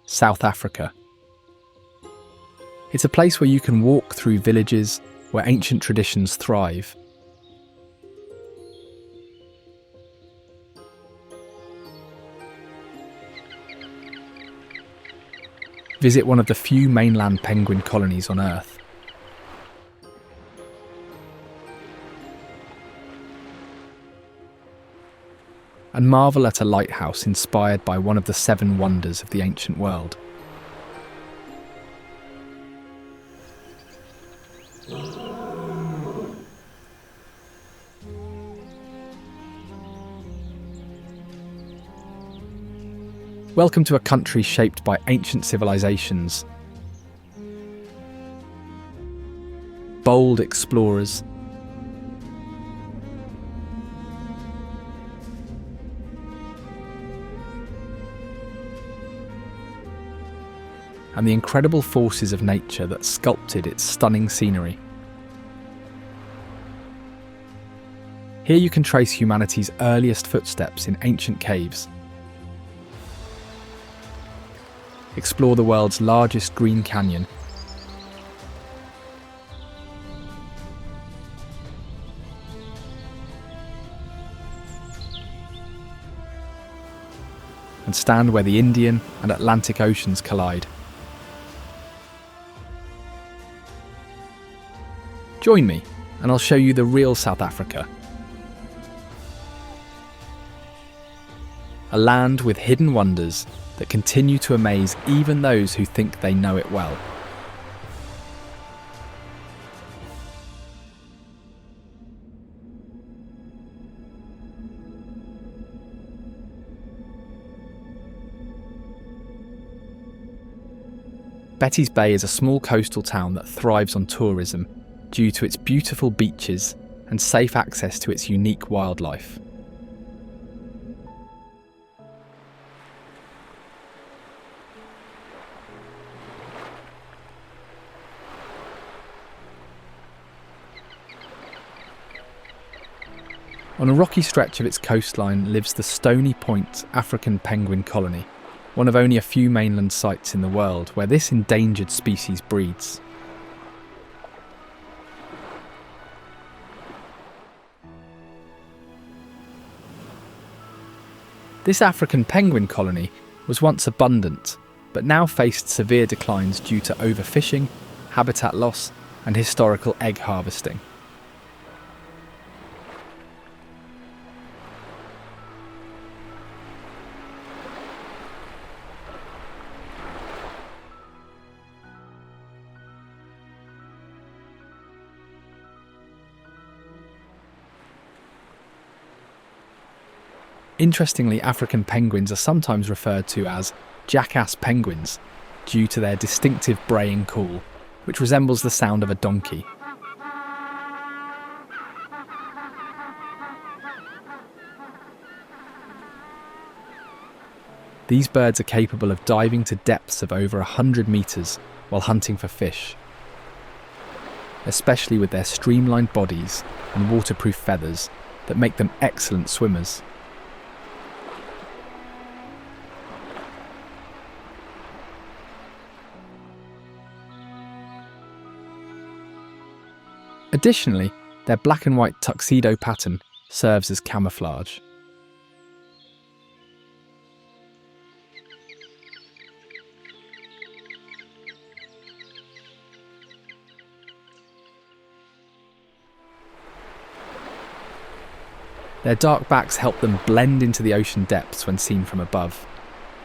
South Africa. It's a place where you can walk through villages where ancient traditions thrive. Visit one of the few mainland penguin colonies on Earth. And marvel at a lighthouse inspired by one of the 7 wonders of the ancient world. Welcome to a country shaped by ancient civilizations, bold explorers, and the incredible forces of nature that sculpted its stunning scenery. Here you can trace humanity's earliest footsteps in ancient caves, explore the world's largest green canyon, and stand where the Indian and Atlantic Oceans collide. Join me, and I'll show you the real South Africa. A land with hidden wonders that continue to amaze even those who think they know it well. Betty's Bay is a small coastal town that thrives on tourism due to its beautiful beaches and safe access to its unique wildlife. On a rocky stretch of its coastline lives the Stony Point African penguin colony, one of only a few mainland sites in the world where this endangered species breeds. This African penguin colony was once abundant, but now faced severe declines due to overfishing, habitat loss, and historical egg harvesting. Interestingly, African penguins are sometimes referred to as jackass penguins due to their distinctive braying call, which resembles the sound of a donkey. These birds are capable of diving to depths of over 100 metres while hunting for fish, especially with their streamlined bodies and waterproof feathers that make them excellent swimmers. Additionally, their black and white tuxedo pattern serves as camouflage. Their dark backs help them blend into the ocean depths when seen from above,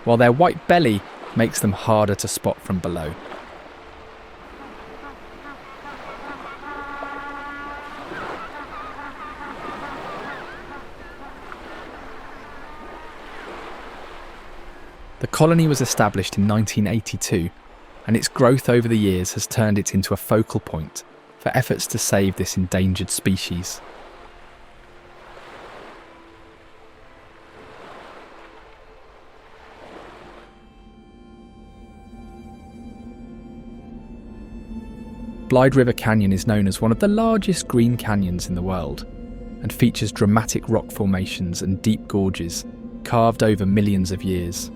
while their white belly makes them harder to spot from below. The colony was established in 1982, and its growth over the years has turned it into a focal point for efforts to save this endangered species. Blyde River Canyon is known as one of the largest green canyons in the world, and features dramatic rock formations and deep gorges carved over millions of years.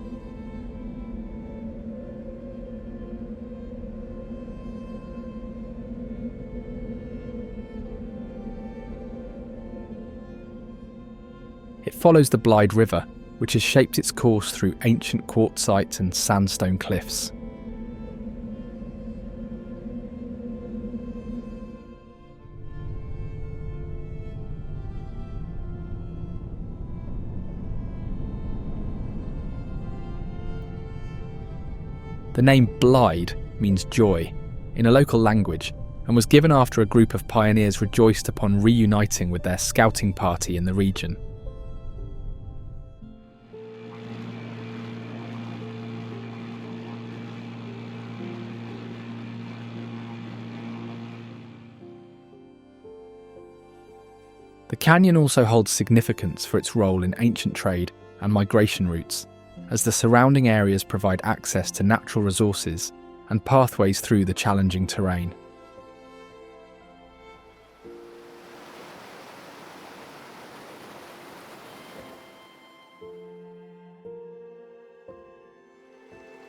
It follows the Blyde River, which has shaped its course through ancient quartzite and sandstone cliffs. The name Blyde means joy in a local language and was given after a group of pioneers rejoiced upon reuniting with their scouting party in the region. The canyon also holds significance for its role in ancient trade and migration routes, as the surrounding areas provide access to natural resources and pathways through the challenging terrain.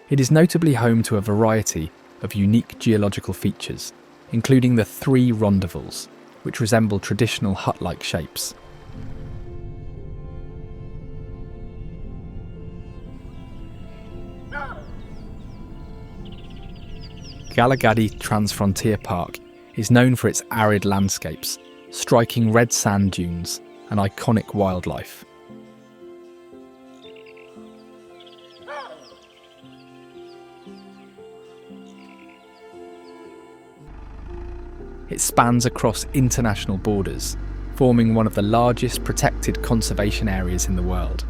It is notably home to a variety of unique geological features, including the 3 rondavules, which resemble traditional hut-like shapes. Kgalagadi Transfrontier Park is known for its arid landscapes, striking red sand dunes, and iconic wildlife. It spans across international borders, forming one of the largest protected conservation areas in the world.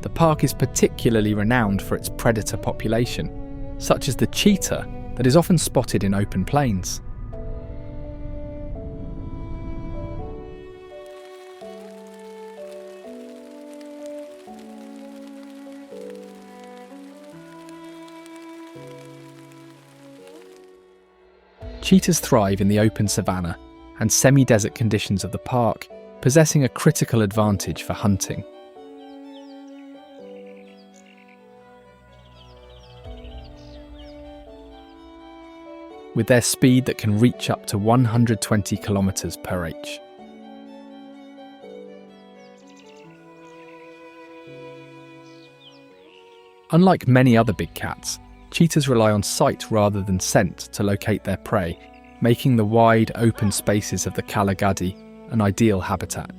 The park is particularly renowned for its predator population, such as the cheetah that is often spotted in open plains. Cheetahs thrive in the open savanna and semi-desert conditions of the park, possessing a critical advantage for hunting. With their speed that can reach up to 120 kilometers per h. Unlike many other big cats, cheetahs rely on sight rather than scent to locate their prey, making the wide, open spaces of the Kgalagadi an ideal habitat.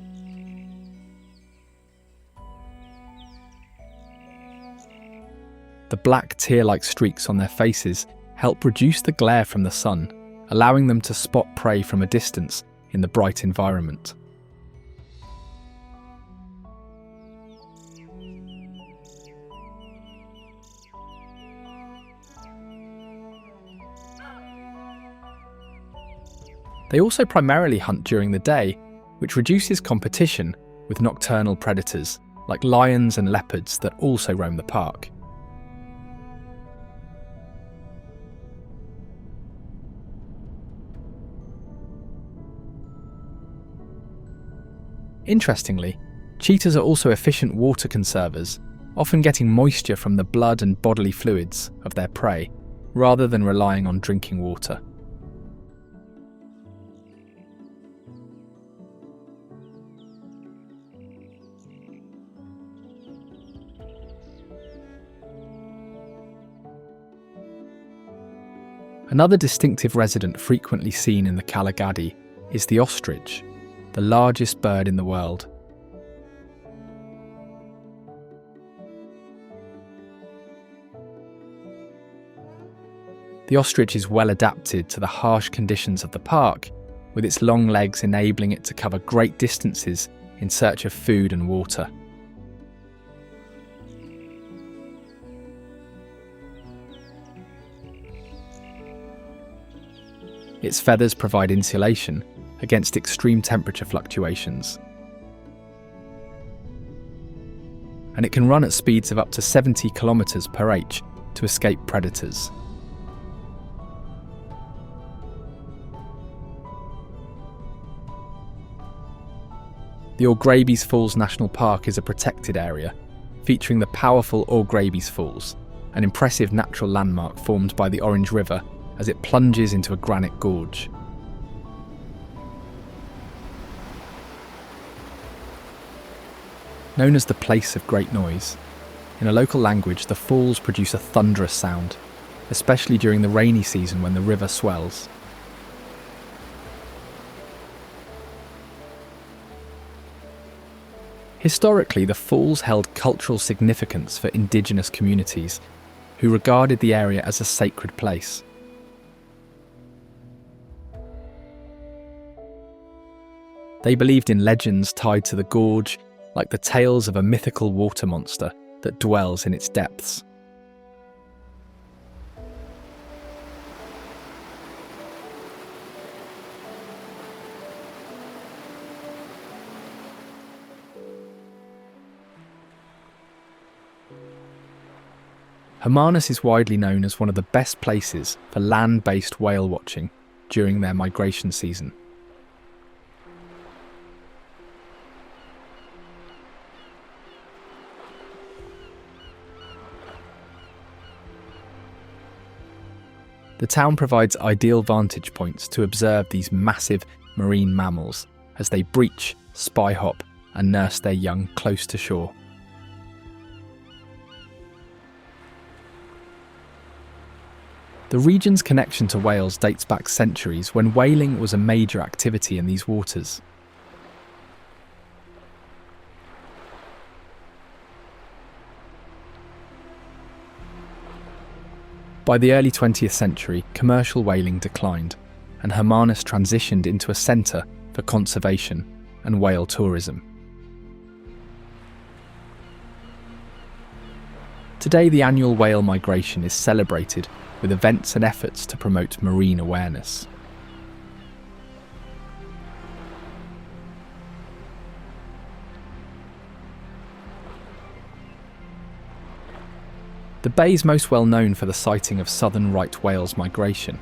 The black tear-like streaks on their faces help reduce the glare from the sun, allowing them to spot prey from a distance in the bright environment. They also primarily hunt during the day, which reduces competition with nocturnal predators like lions and leopards that also roam the park. Interestingly, cheetahs are also efficient water conservers, often getting moisture from the blood and bodily fluids of their prey, rather than relying on drinking water. Another distinctive resident frequently seen in the Kgalagadi is the ostrich, the largest bird in the world. The ostrich is well adapted to the harsh conditions of the park, with its long legs enabling it to cover great distances in search of food and water. Its feathers provide insulation against extreme temperature fluctuations. And it can run at speeds of up to 70 kilometers per h to escape predators. The Augrabies Falls National Park is a protected area, featuring the powerful Augrabies Falls, an impressive natural landmark formed by the Orange River as it plunges into a granite gorge. Known as the Place of Great Noise, in a local language the falls produce a thunderous sound, especially during the rainy season when the river swells. Historically, the falls held cultural significance for indigenous communities who regarded the area as a sacred place. They believed in legends tied to the gorge, like the tales of a mythical water monster that dwells in its depths. Hermanus is widely known as one of the best places for land-based whale watching during their migration season. The town provides ideal vantage points to observe these massive marine mammals as they breach, spy hop, and nurse their young close to shore. The region's connection to whales dates back centuries when whaling was a major activity in these waters. By the early 20th century, commercial whaling declined, and Hermanus transitioned into a centre for conservation and whale tourism. Today, the annual whale migration is celebrated with events and efforts to promote marine awareness. The bay is most well known for the sighting of southern right whales migration,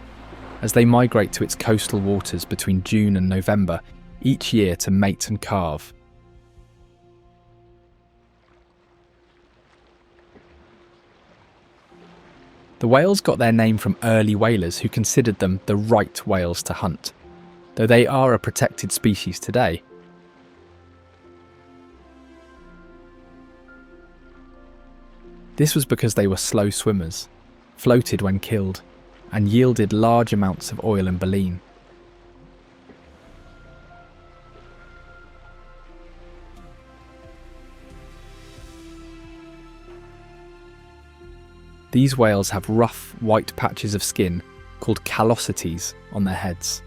as they migrate to its coastal waters between June and November each year to mate and calve. The whales got their name from early whalers who considered them the right whales to hunt, though they are a protected species today. This was because they were slow swimmers, floated when killed, and yielded large amounts of oil and baleen. These whales have rough, white patches of skin called callosities on their heads.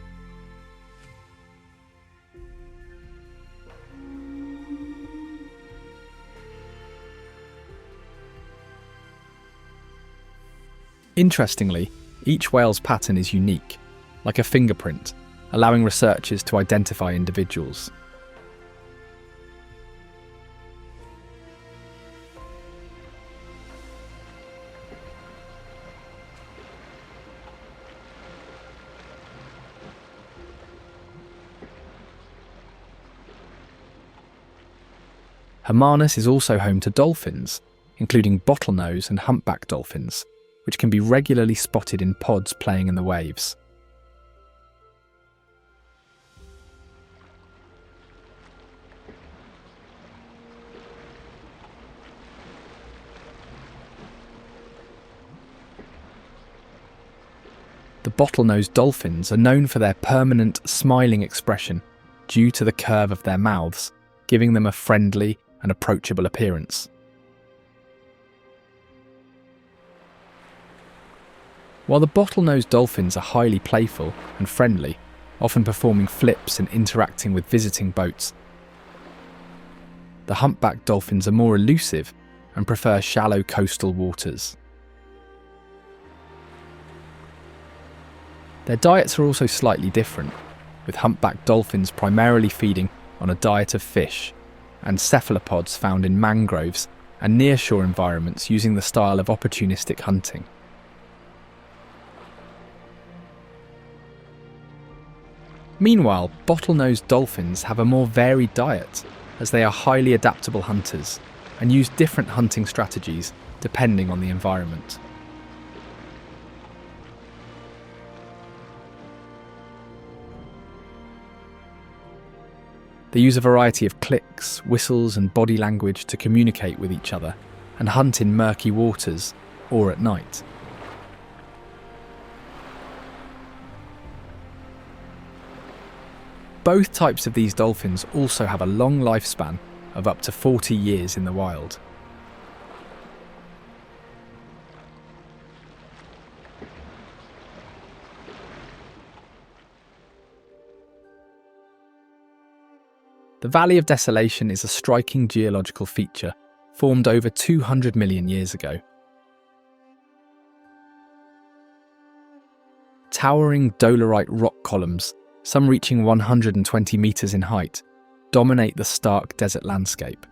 Interestingly, each whale's pattern is unique, like a fingerprint, allowing researchers to identify individuals. Hermanus is also home to dolphins, including bottlenose and humpback dolphins, which can be regularly spotted in pods playing in the waves. The bottlenose dolphins are known for their permanent, smiling expression due to the curve of their mouths, giving them a friendly and approachable appearance. While the bottlenose dolphins are highly playful and friendly, often performing flips and interacting with visiting boats, the humpback dolphins are more elusive and prefer shallow coastal waters. Their diets are also slightly different, with humpback dolphins primarily feeding on a diet of fish, and cephalopods found in mangroves and nearshore environments using the style of opportunistic hunting. Meanwhile, bottlenose dolphins have a more varied diet, as they are highly adaptable hunters and use different hunting strategies depending on the environment. They use a variety of clicks, whistles, and body language to communicate with each other and hunt in murky waters or at night. Both types of these dolphins also have a long lifespan of up to 40 years in the wild. The Valley of Desolation is a striking geological feature formed over 200 million years ago. Towering dolerite rock columns, some reaching 120 metres in height, dominate the stark desert landscape.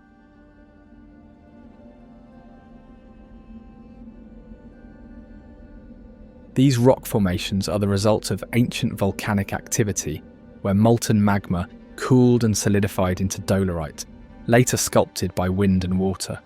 These rock formations are the result of ancient volcanic activity, where molten magma cooled and solidified into dolerite, later sculpted by wind and water.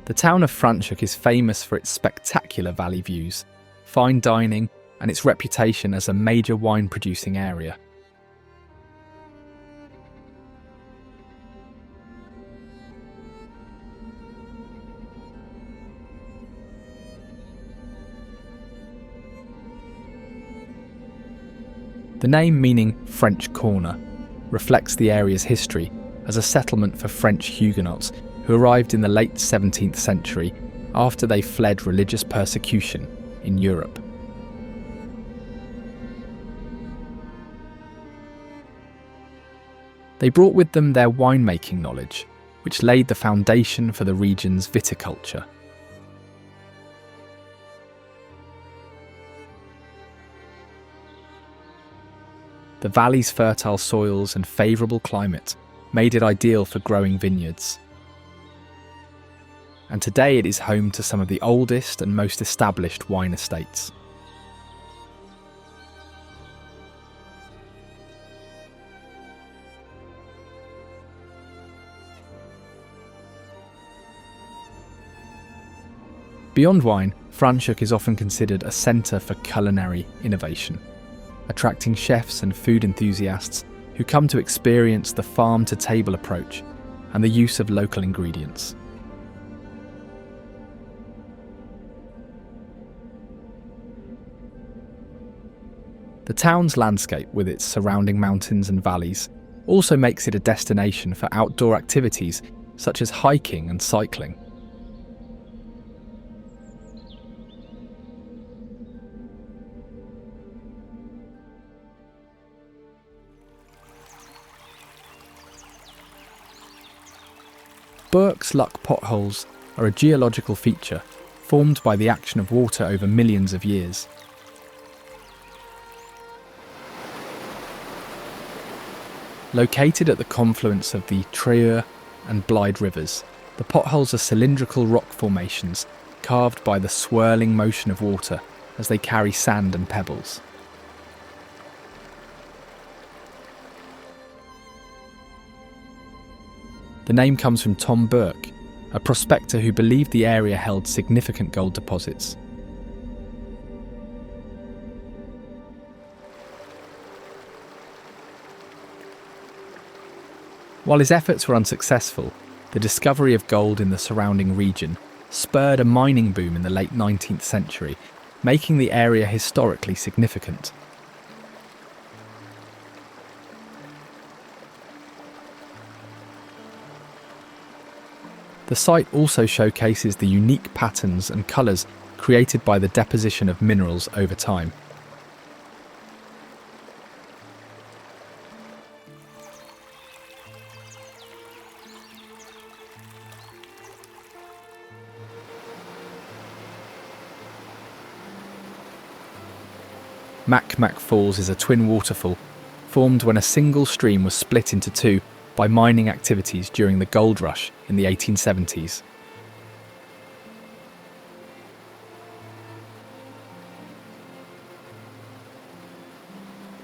The town of Franschhoek is famous for its spectacular valley views, fine dining, and its reputation as a major wine-producing area. The name, meaning French Corner, reflects the area's history as a settlement for French Huguenots who arrived in the late 17th century after they fled religious persecution in Europe. They brought with them their winemaking knowledge, which laid the foundation for the region's viticulture. The valley's fertile soils and favourable climate made it ideal for growing vineyards. And today it is home to some of the oldest and most established wine estates. Beyond wine, Franschhoek is often considered a centre for culinary innovation, attracting chefs and food enthusiasts who come to experience the farm-to-table approach and the use of local ingredients. The town's landscape, with its surrounding mountains and valleys, also makes it a destination for outdoor activities such as hiking and cycling. Burke's Luck potholes are a geological feature formed by the action of water over millions of years. Located at the confluence of the Treure and Blyde rivers, the potholes are cylindrical rock formations carved by the swirling motion of water as they carry sand and pebbles. The name comes from Tom Burke, a prospector who believed the area held significant gold deposits. While his efforts were unsuccessful, the discovery of gold in the surrounding region spurred a mining boom in the late 19th century, making the area historically significant. The site also showcases the unique patterns and colours created by the deposition of minerals over time. Namaqualand Falls is a twin waterfall, formed when a single stream was split into two by mining activities during the gold rush in the 1870s.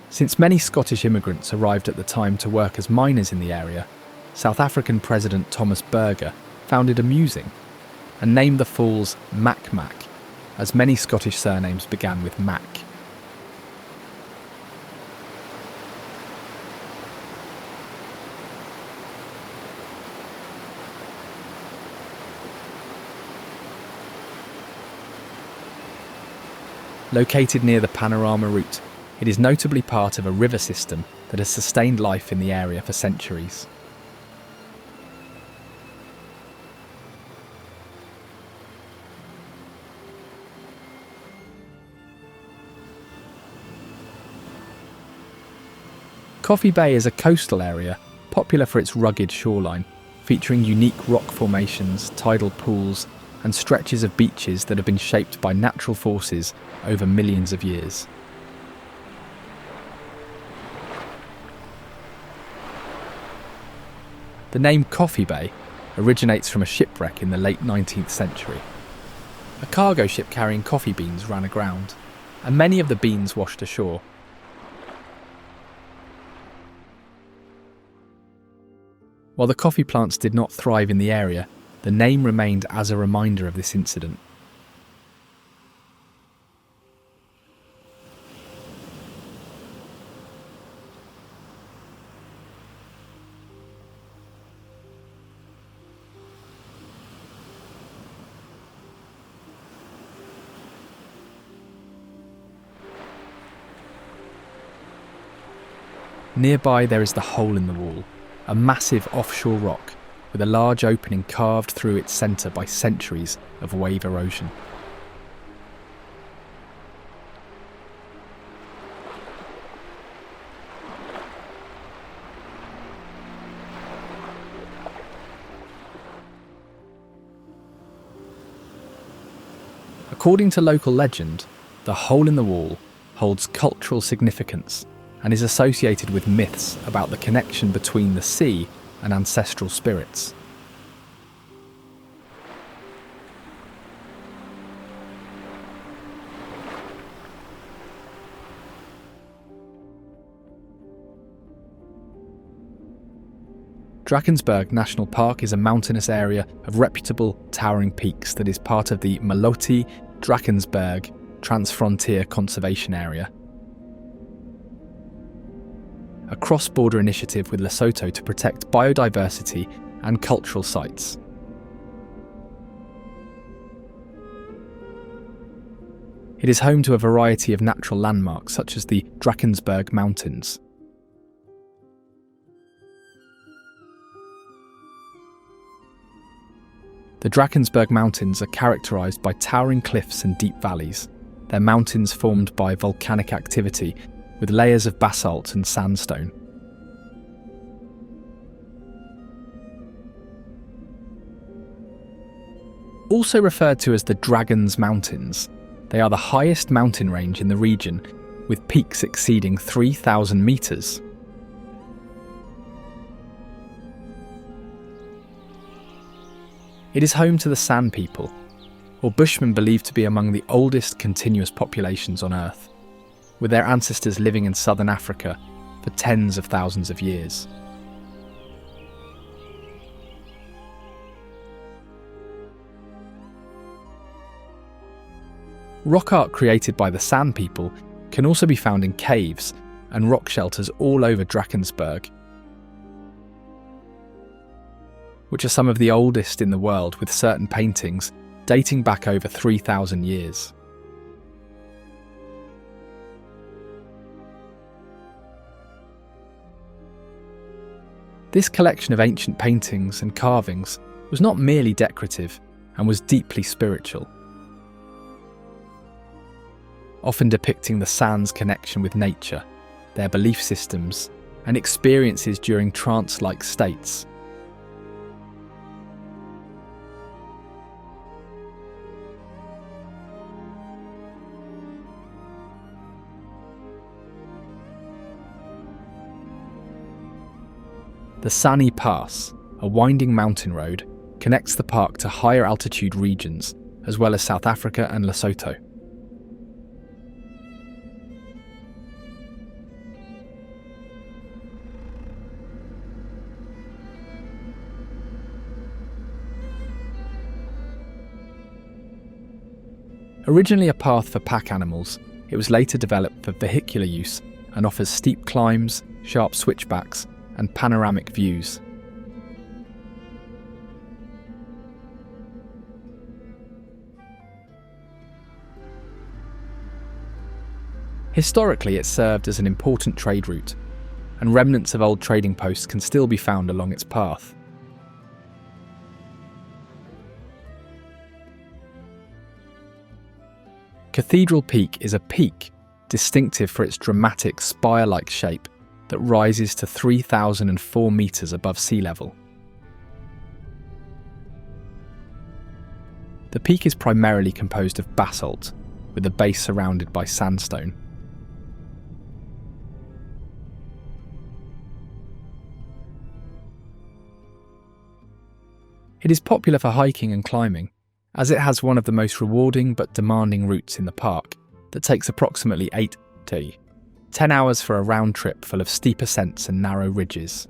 Since many Scottish immigrants arrived at the time to work as miners in the area, South African President Thomas Burger found it amusing and named the falls Mac Mac, as many Scottish surnames began with Mac. Located near the Panorama Route, it is notably part of a river system that has sustained life in the area for centuries. Coffee Bay is a coastal area popular for its rugged shoreline, featuring unique rock formations, tidal pools, and stretches of beaches that have been shaped by natural forces over millions of years. The name Coffee Bay originates from a shipwreck in the late 19th century. A cargo ship carrying coffee beans ran aground, and many of the beans washed ashore. While the coffee plants did not thrive in the area, the name remained as a reminder of this incident. Nearby there is the Hole in the Wall, a massive offshore rock with a large opening carved through its centre by centuries of wave erosion. According to local legend, the Hole in the Wall holds cultural significance and is associated with myths about the connection between the sea and ancestral spirits. Drakensberg National Park is a mountainous area of reputable, towering peaks that is part of the Maloti Drakensberg Transfrontier Conservation Area, a cross-border initiative with Lesotho to protect biodiversity and cultural sites. It is home to a variety of natural landmarks such as the Drakensberg Mountains. The Drakensberg Mountains are characterised by towering cliffs and deep valleys. They're mountains formed by volcanic activity with layers of basalt and sandstone. Also referred to as the Dragons Mountains, they are the highest mountain range in the region, with peaks exceeding 3,000 metres. It is home to the San people, or Bushmen believed to be among the oldest continuous populations on Earth, with their ancestors living in southern Africa for tens of thousands of years. Rock art created by the San people can also be found in caves and rock shelters all over Drakensberg, which are some of the oldest in the world, with certain paintings dating back over 3,000 years. This collection of ancient paintings and carvings was not merely decorative and was deeply spiritual, often depicting the San's connection with nature, their belief systems, and experiences during trance-like states. The Sani Pass, a winding mountain road, connects the park to higher altitude regions, as well as South Africa and Lesotho. Originally a path for pack animals, it was later developed for vehicular use and offers steep climbs, sharp switchbacks, and panoramic views. Historically, it served as an important trade route, and remnants of old trading posts can still be found along its path. Cathedral Peak is a peak distinctive for its dramatic spire-like shape that rises to 3,004 metres above sea level. The peak is primarily composed of basalt, with the base surrounded by sandstone. It is popular for hiking and climbing, as it has one of the most rewarding but demanding routes in the park that takes approximately 8 to 10 hours for a round trip full of steep ascents and narrow ridges.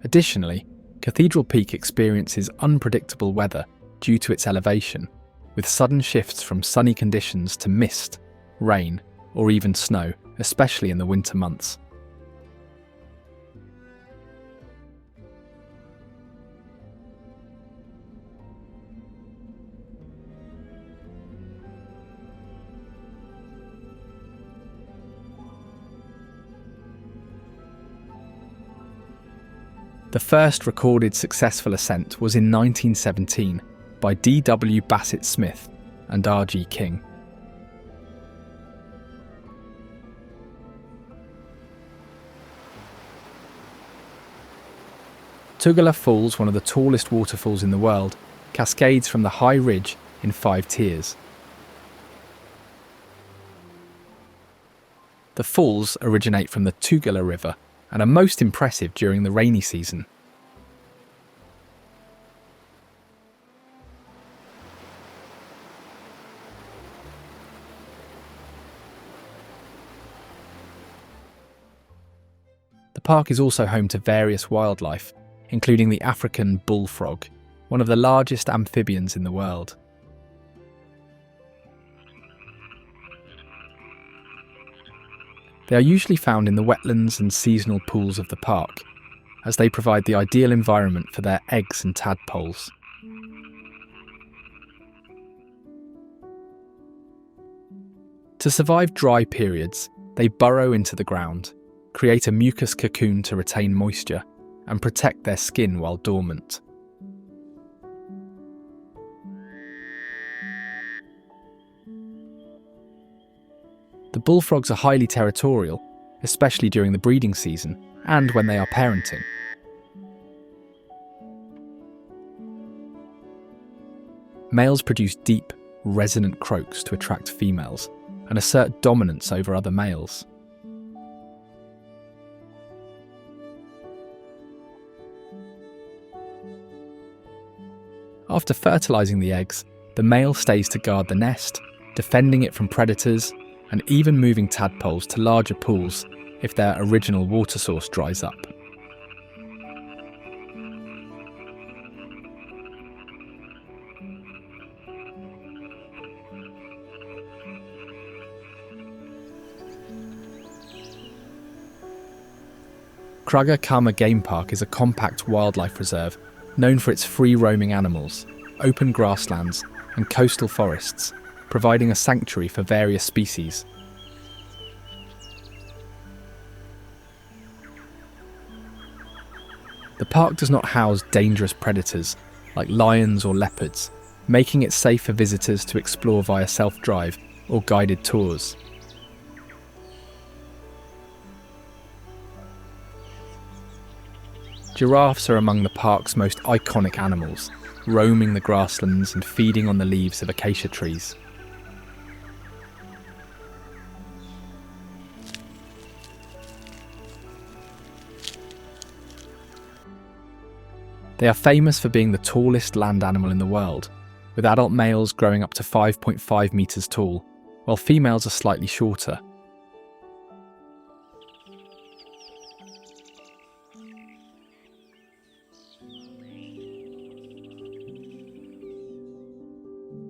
Additionally, Cathedral Peak experiences unpredictable weather due to its elevation, with sudden shifts from sunny conditions to mist, rain, or even snow, especially in the winter months. The first recorded successful ascent was in 1917 by D.W. Bassett Smith and R.G. King. Tugela Falls, one of the tallest waterfalls in the world, cascades from the high ridge in 5 tiers. The falls originate from the Tugela River and are most impressive during the rainy season. The park is also home to various wildlife, including the African bullfrog, one of the largest amphibians in the world. They are usually found in the wetlands and seasonal pools of the park, as they provide the ideal environment for their eggs and tadpoles. To survive dry periods, they burrow into the ground, create a mucus cocoon to retain moisture, and protect their skin while dormant. The bullfrogs are highly territorial, especially during the breeding season and when they are parenting. Males produce deep, resonant croaks to attract females and assert dominance over other males. After fertilizing the eggs, the male stays to guard the nest, defending it from predators and even moving tadpoles to larger pools if their original water source dries up. Kragga Kamma Game Park is a compact wildlife reserve known for its free-roaming animals, open grasslands and coastal forests, providing a sanctuary for various species. The park does not house dangerous predators like lions or leopards, making it safe for visitors to explore via self-drive or guided tours. Giraffes are among the park's most iconic animals, roaming the grasslands and feeding on the leaves of acacia trees. They are famous for being the tallest land animal in the world, with adult males growing up to 5.5 metres tall, while females are slightly shorter.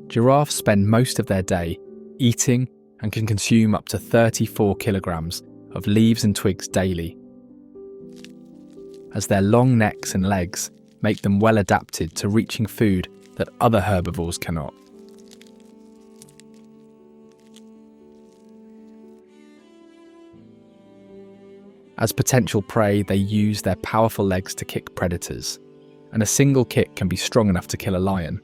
Giraffes spend most of their day eating and can consume up to 34 kilograms of leaves and twigs daily, as their long necks and legs make them well adapted to reaching food that other herbivores cannot. As potential prey, they use their powerful legs to kick predators, and a single kick can be strong enough to kill a lion.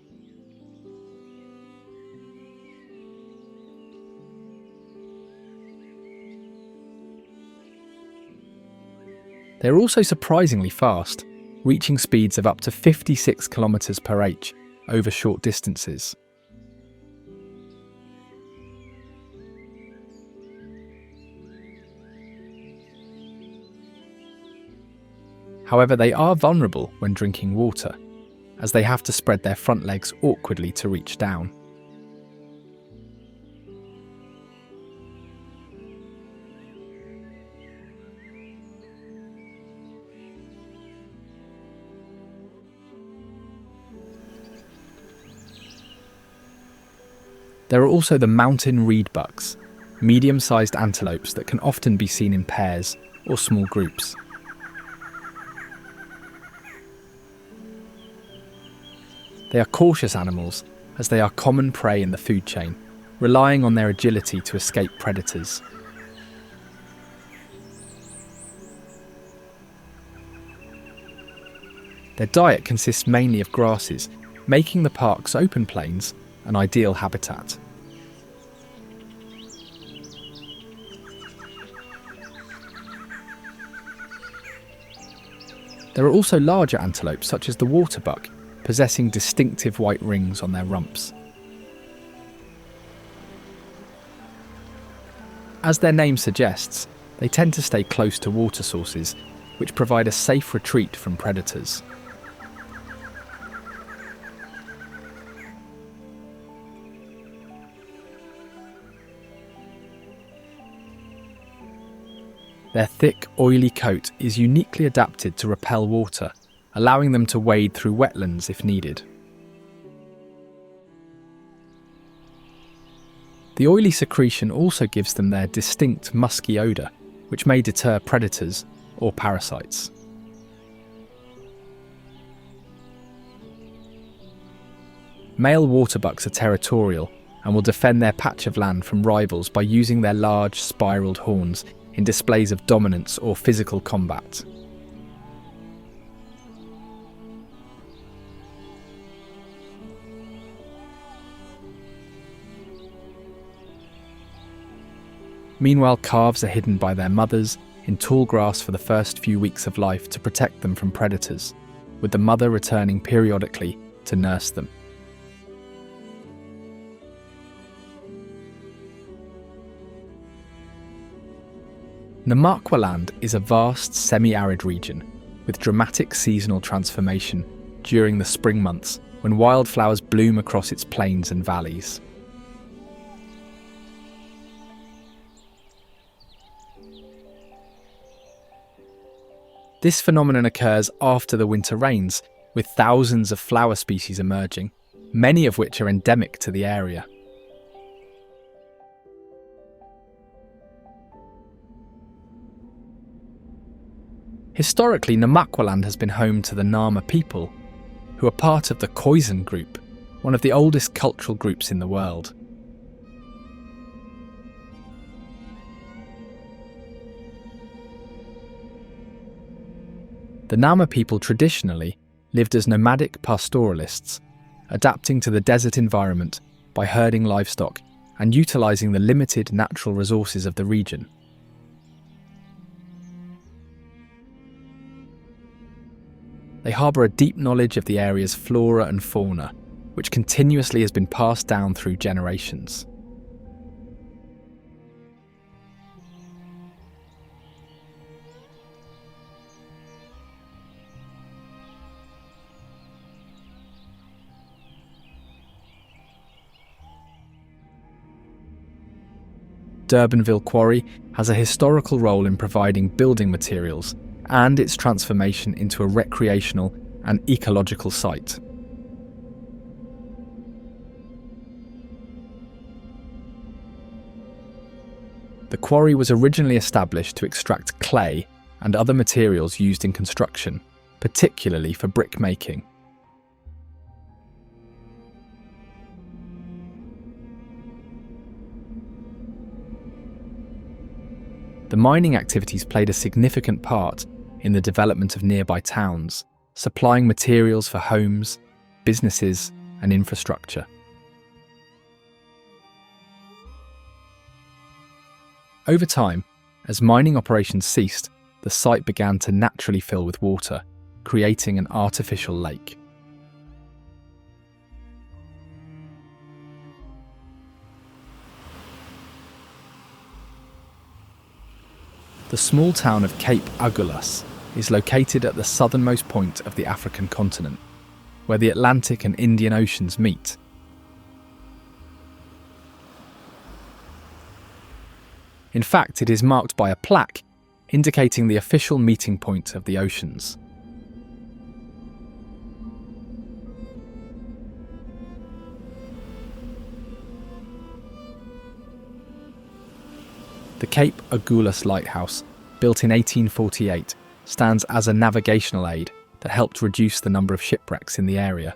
They're also surprisingly fast, reaching speeds of up to 56 kilometers per h over short distances. However, they are vulnerable when drinking water, as they have to spread their front legs awkwardly to reach down. There are also the mountain reedbucks, medium-sized antelopes that can often be seen in pairs or small groups. They are cautious animals, as they are common prey in the food chain, relying on their agility to escape predators. Their diet consists mainly of grasses, making the park's open plains an ideal habitat. There are also larger antelopes such as the waterbuck, possessing distinctive white rings on their rumps. As their name suggests, they tend to stay close to water sources, which provide a safe retreat from predators. Their thick, oily coat is uniquely adapted to repel water, allowing them to wade through wetlands if needed. The oily secretion also gives them their distinct musky odour, which may deter predators or parasites. Male waterbucks are territorial and will defend their patch of land from rivals by using their large, spiralled horns in displays of dominance or physical combat. Meanwhile, calves are hidden by their mothers in tall grass for the first few weeks of life to protect them from predators, with the mother returning periodically to nurse them. Namaqualand is a vast semi-arid region with dramatic seasonal transformation during the spring months when wildflowers bloom across its plains and valleys. This phenomenon occurs after the winter rains, with thousands of flower species emerging, many of which are endemic to the area. Historically, Namaqualand has been home to the Nama people, who are part of the Khoisan group, one of the oldest cultural groups in the world. The Nama people traditionally lived as nomadic pastoralists, adapting to the desert environment by herding livestock and utilising the limited natural resources of the region. They harbour a deep knowledge of the area's flora and fauna, which continuously has been passed down through generations. Durbanville Quarry has a historical role in providing building materials and its transformation into a recreational and ecological site. The quarry was originally established to extract clay and other materials used in construction, particularly for brick making. The mining activities played a significant part in the development of nearby towns, supplying materials for homes, businesses, and infrastructure. Over time, as mining operations ceased, the site began to naturally fill with water, creating an artificial lake. The small town of Cape Agulhas is located at the southernmost point of the African continent, where the Atlantic and Indian Oceans meet. In fact, it is marked by a plaque indicating the official meeting point of the oceans. The Cape Agulhas Lighthouse, built in 1848, stands as a navigational aid that helped reduce the number of shipwrecks in the area.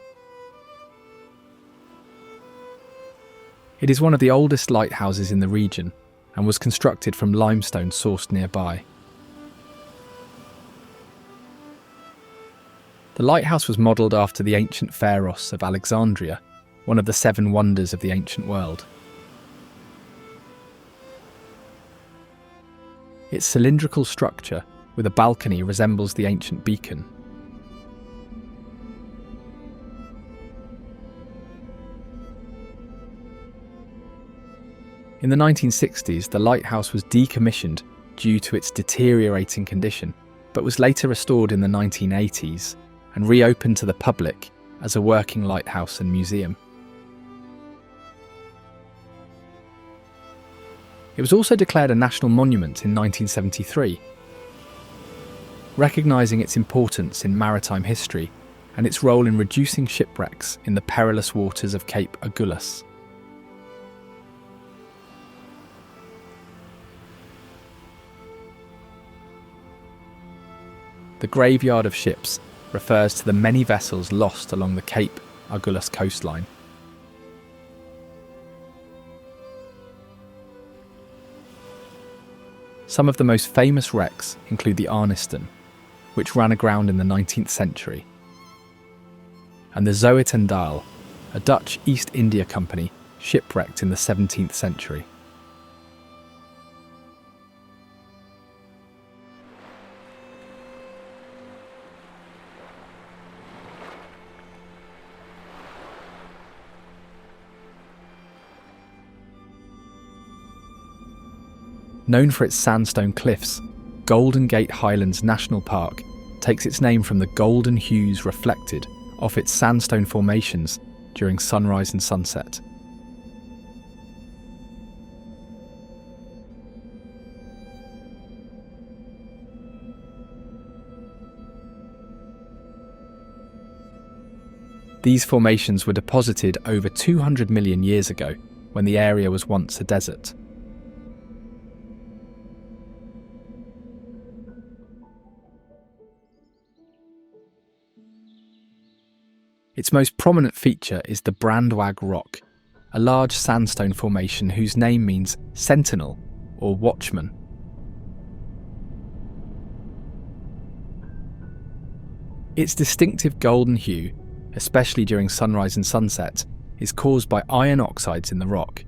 It is one of the oldest lighthouses in the region and was constructed from limestone sourced nearby. The lighthouse was modelled after the ancient Pharos of Alexandria, one of the 7 wonders of the ancient world. Its cylindrical structure with a balcony resembles the ancient beacon. In the 1960s, the lighthouse was decommissioned due to its deteriorating condition, but was later restored in the 1980s and reopened to the public as a working lighthouse and museum. It was also declared a national monument in 1973, recognising its importance in maritime history and its role in reducing shipwrecks in the perilous waters of Cape Agulhas. The graveyard of ships refers to the many vessels lost along the Cape Agulhas coastline. Some of the most famous wrecks include the Arniston, which ran aground in the 19th century, and the Zoet en Daal, a Dutch East India Company shipwrecked in the 17th century. Known for its sandstone cliffs, Golden Gate Highlands National Park takes its name from the golden hues reflected off its sandstone formations during sunrise and sunset. These formations were deposited over 200 million years ago, when the area was once a desert. Its most prominent feature is the Brandwag Rock, a large sandstone formation whose name means sentinel or watchman. Its distinctive golden hue, especially during sunrise and sunset, is caused by iron oxides in the rock.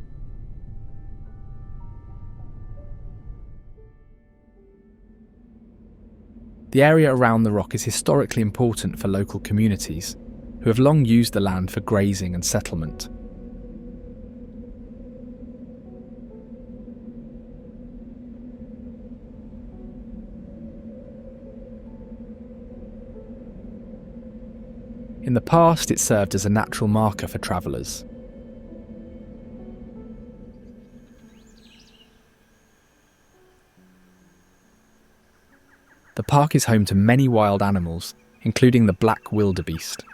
The area around the rock is historically important for local communities, who have long used the land for grazing and settlement. In the past, it served as a natural marker for travellers. park is home to many wild animals, including the black wildebeest.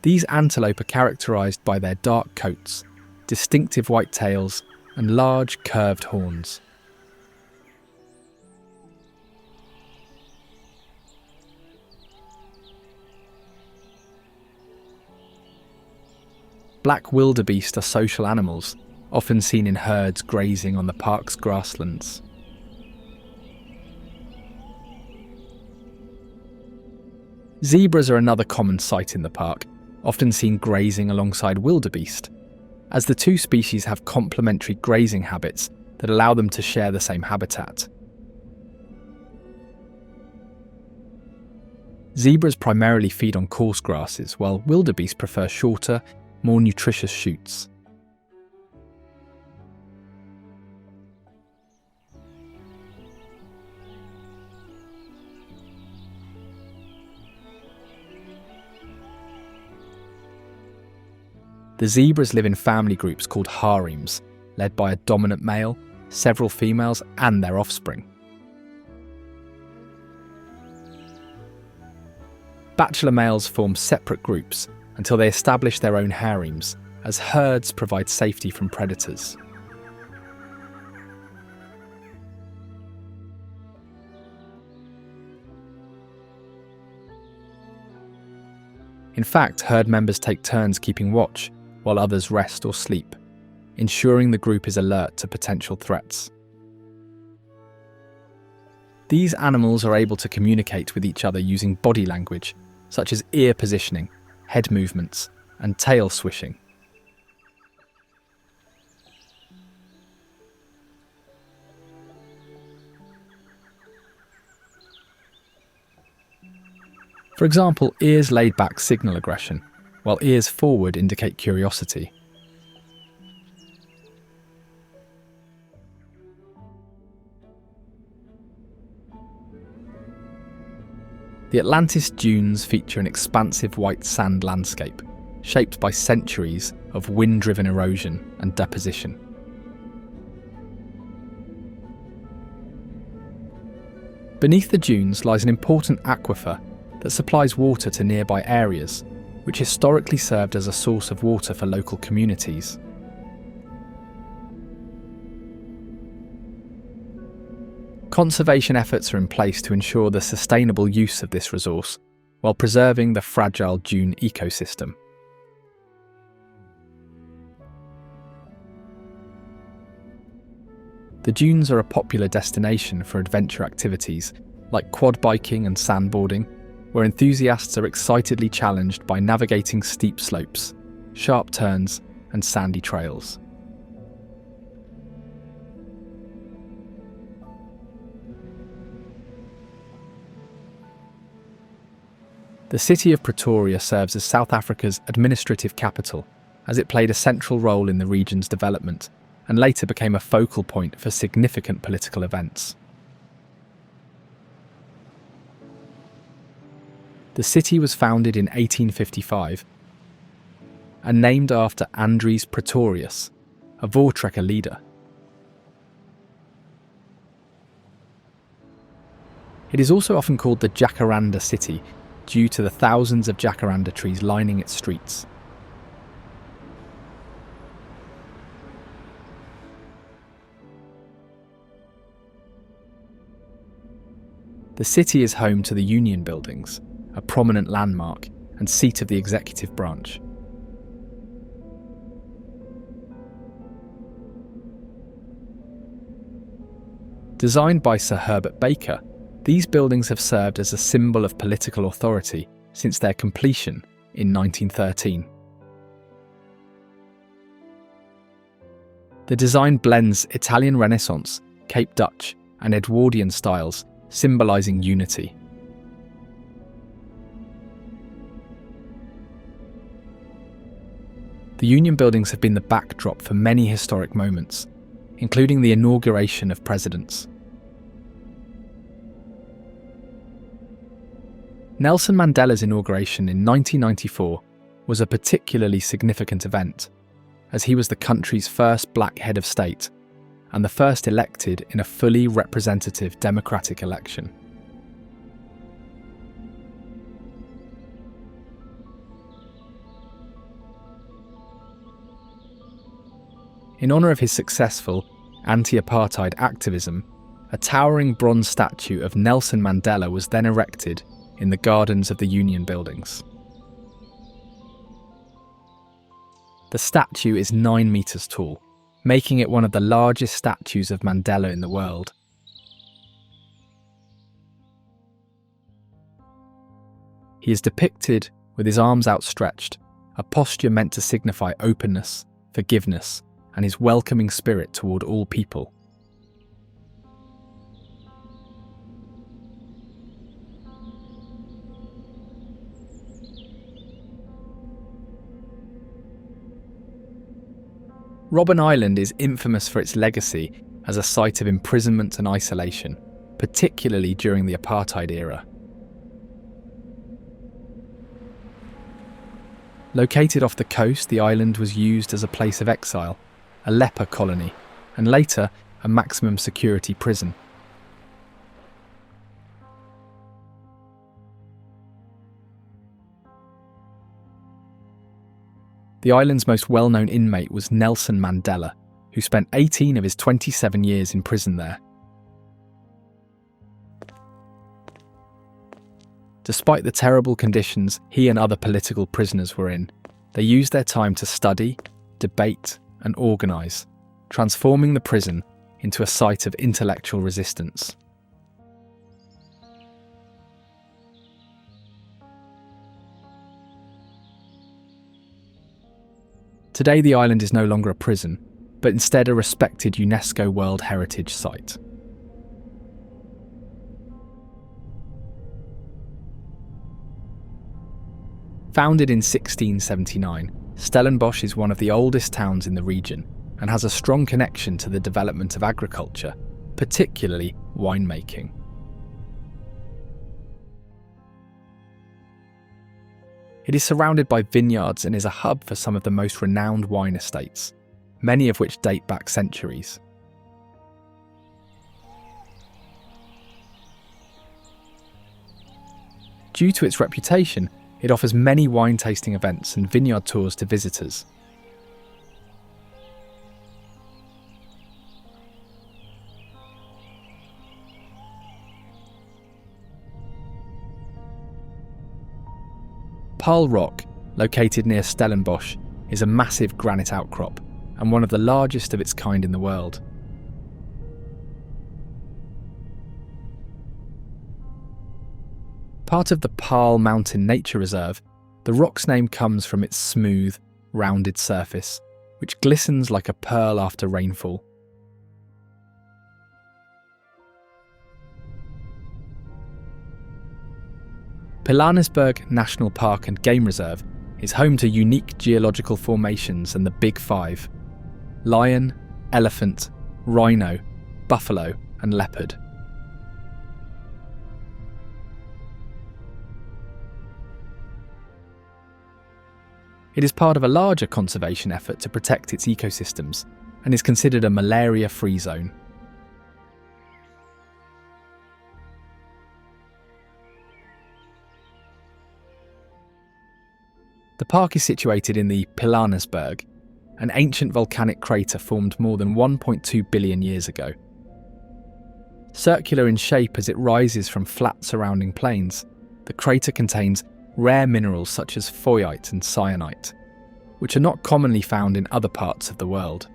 These antelope are characterised by their dark coats, distinctive white tails, and large curved horns. Black wildebeest are social animals, often seen in herds grazing on the park's grasslands. Zebras are another common sight in the park, often seen grazing alongside wildebeest, as the two species have complementary grazing habits that allow them to share the same habitat. Zebras primarily feed on coarse grasses, while wildebeest prefer shorter, more nutritious shoots. The zebras live in family groups called harems, led by a dominant male, several females, and their offspring. Bachelor males form separate groups until they establish their own harems, as herds provide safety from predators. In fact, herd members take turns keeping watch, while others rest or sleep, ensuring the group is alert to potential threats. These animals are able to communicate with each other using body language, such as ear positioning, head movements, and tail swishing. For example, ears laid back signal aggression, while ears forward indicate curiosity. The Atlantis Dunes feature an expansive white sand landscape, shaped by centuries of wind-driven erosion and deposition. Beneath the dunes lies an important aquifer that supplies water to nearby areas, which historically served as a source of water for local communities. Conservation efforts are in place to ensure the sustainable use of this resource, while preserving the fragile dune ecosystem. The dunes are a popular destination for adventure activities like quad biking and sandboarding, where enthusiasts are excitedly challenged by navigating steep slopes, sharp turns, and sandy trails. The city of Pretoria serves as South Africa's administrative capital, as it played a central role in the region's development and later became a focal point for significant political events. The city was founded in 1855 and named after Andries Pretorius, a Voortrekker leader. It is also often called the Jacaranda City due to the thousands of jacaranda trees lining its streets. The city is home to the Union Buildings, a prominent landmark and seat of the executive branch. Designed by Sir Herbert Baker, these buildings have served as a symbol of political authority since their completion in 1913. The design blends Italian Renaissance, Cape Dutch, and Edwardian styles, symbolising unity. The Union Buildings have been the backdrop for many historic moments, including the inauguration of presidents. Nelson Mandela's inauguration in 1994 was a particularly significant event, as he was the country's first black head of state and the first elected in a fully representative democratic election. In honour of his successful anti-apartheid activism, a towering bronze statue of Nelson Mandela was then erected in the gardens of the Union Buildings. The statue is 9 metres tall, making it one of the largest statues of Mandela in the world. He is depicted with his arms outstretched, a posture meant to signify openness, forgiveness, and his welcoming spirit toward all people. Robben Island is infamous for its legacy as a site of imprisonment and isolation, particularly during the apartheid era. Located off the coast, the island was used as a place of exile, a leper colony, and later a maximum security prison. The island's most well-known inmate was Nelson Mandela, who spent 18 of his 27 years in prison there. Despite the terrible conditions he and other political prisoners were in, they used their time to study, debate, and organise, transforming the prison into a site of intellectual resistance. Today the island is no longer a prison, but instead a respected UNESCO World Heritage Site. Founded in 1679, Stellenbosch is one of the oldest towns in the region and has a strong connection to the development of agriculture, particularly winemaking. It is surrounded by vineyards and is a hub for some of the most renowned wine estates, many of which date back centuries. Due to its reputation, it offers many wine tasting events and vineyard tours to visitors. Paarl Rock, located near Stellenbosch, is a massive granite outcrop and one of the largest of its kind in the world. Part of the Paarl Mountain Nature Reserve, the rock's name comes from its smooth, rounded surface, which glistens like a pearl after rainfall. Pilanesberg National Park and Game Reserve is home to unique geological formations and the Big Five: lion, elephant, rhino, buffalo, and leopard. It is part of a larger conservation effort to protect its ecosystems and is considered a malaria-free zone. The park is situated in the Pilanesberg, an ancient volcanic crater formed more than 1.2 billion years ago. Circular in shape as it rises from flat surrounding plains, the crater contains rare minerals such as phoyite and syenite, which are not commonly found in other parts of the world.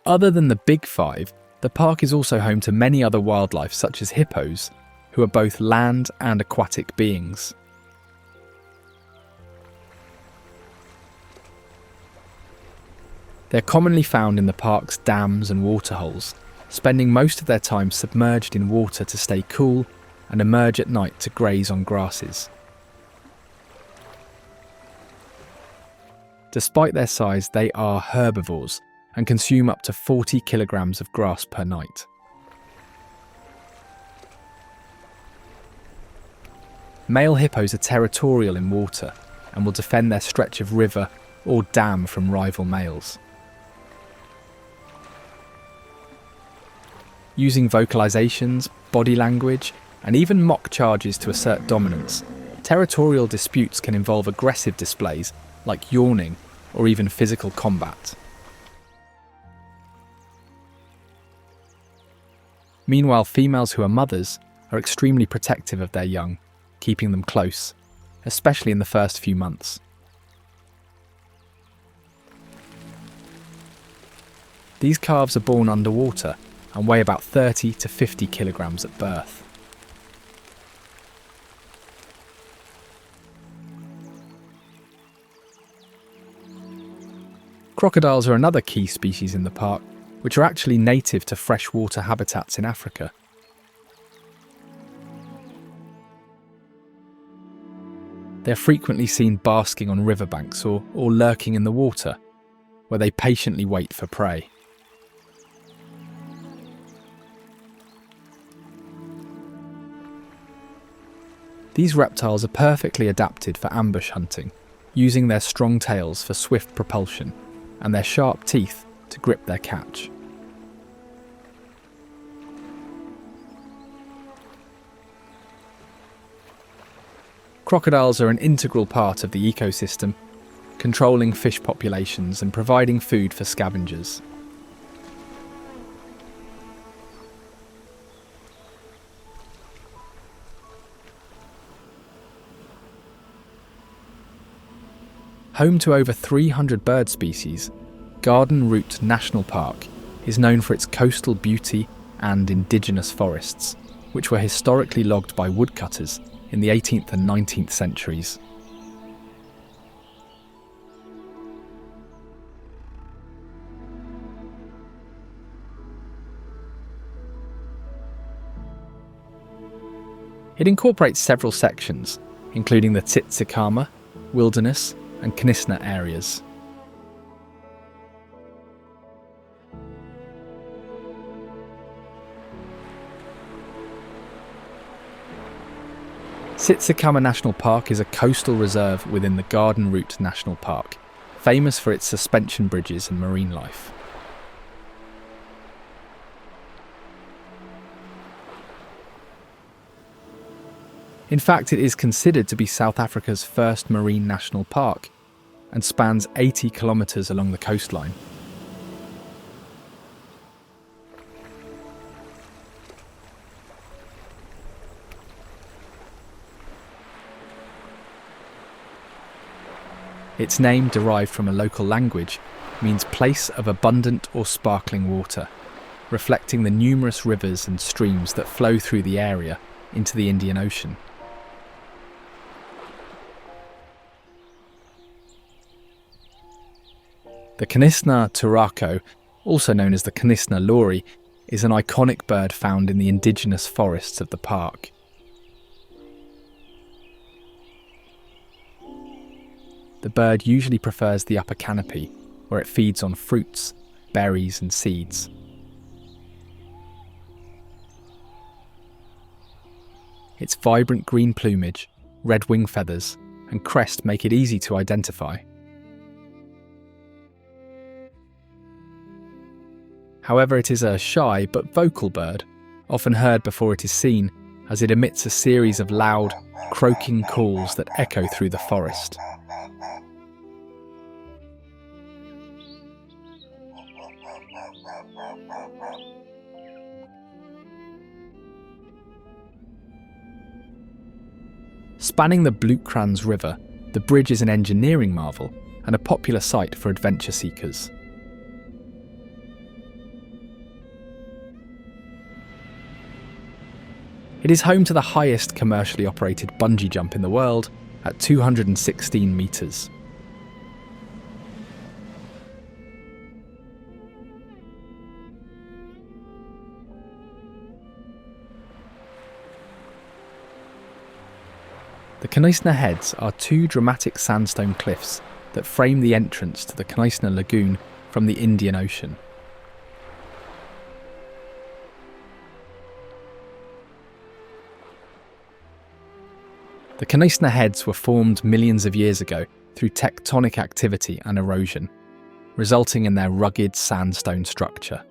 Other than the Big Five, the park is also home to many other wildlife such as hippos, who are both land and aquatic beings. They're commonly found in the park's dams and waterholes, spending most of their time submerged in water to stay cool and emerge at night to graze on grasses. Despite their size, they are herbivores and consume up to 40 kilograms of grass per night. Male hippos are territorial in water and will defend their stretch of river or dam from rival males. Using vocalizations, body language, and even mock charges to assert dominance, territorial disputes can involve aggressive displays like yawning or even physical combat. Meanwhile, females who are mothers are extremely protective of their young, keeping them close, especially in the first few months. These calves are born underwater and weigh about 30 to 50 kilograms at birth. Crocodiles are another key species in the park, which are actually native to freshwater habitats in Africa. They are frequently seen basking on riverbanks or lurking in the water, where they patiently wait for prey. These reptiles are perfectly adapted for ambush hunting, using their strong tails for swift propulsion and their sharp teeth to grip their catch. Crocodiles are an integral part of the ecosystem, controlling fish populations and providing food for scavengers. Home to over 300 bird species, Garden Route National Park is known for its coastal beauty and indigenous forests, which were historically logged by woodcutters in the 18th and 19th centuries. It incorporates several sections, including the Tsitsikamma, Wilderness, and Knysna areas. Tsitsikamma National Park is a coastal reserve within the Garden Route National Park, famous for its suspension bridges and marine life. In fact, it is considered to be South Africa's first marine national park and spans 80 kilometres along the coastline. Its name, derived from a local language, means place of abundant or sparkling water, reflecting the numerous rivers and streams that flow through the area into the Indian Ocean. The Knysna turako, also known as the Knysna lory, is an iconic bird found in the indigenous forests of the park. The bird usually prefers the upper canopy, where it feeds on fruits, berries and seeds. Its vibrant green plumage, red wing feathers and crest make it easy to identify. However, it is a shy but vocal bird, often heard before it is seen, as it emits a series of loud, croaking calls that echo through the forest. Spanning the Bloemkrans River, the bridge is an engineering marvel and a popular site for adventure seekers. It is home to the highest commercially operated bungee jump in the world at 216 metres. The Knysna Heads are two dramatic sandstone cliffs that frame the entrance to the Knysna Lagoon from the Indian Ocean. The Kanistna heads were formed millions of years ago through tectonic activity and erosion, resulting in their rugged sandstone structure.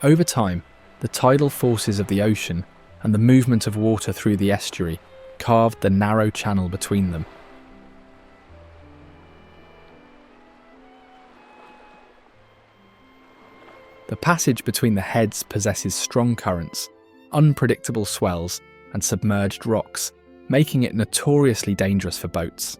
Over time, the tidal forces of the ocean and the movement of water through the estuary carved the narrow channel between them. The passage between the heads possesses strong currents, unpredictable swells, and submerged rocks, making it notoriously dangerous for boats.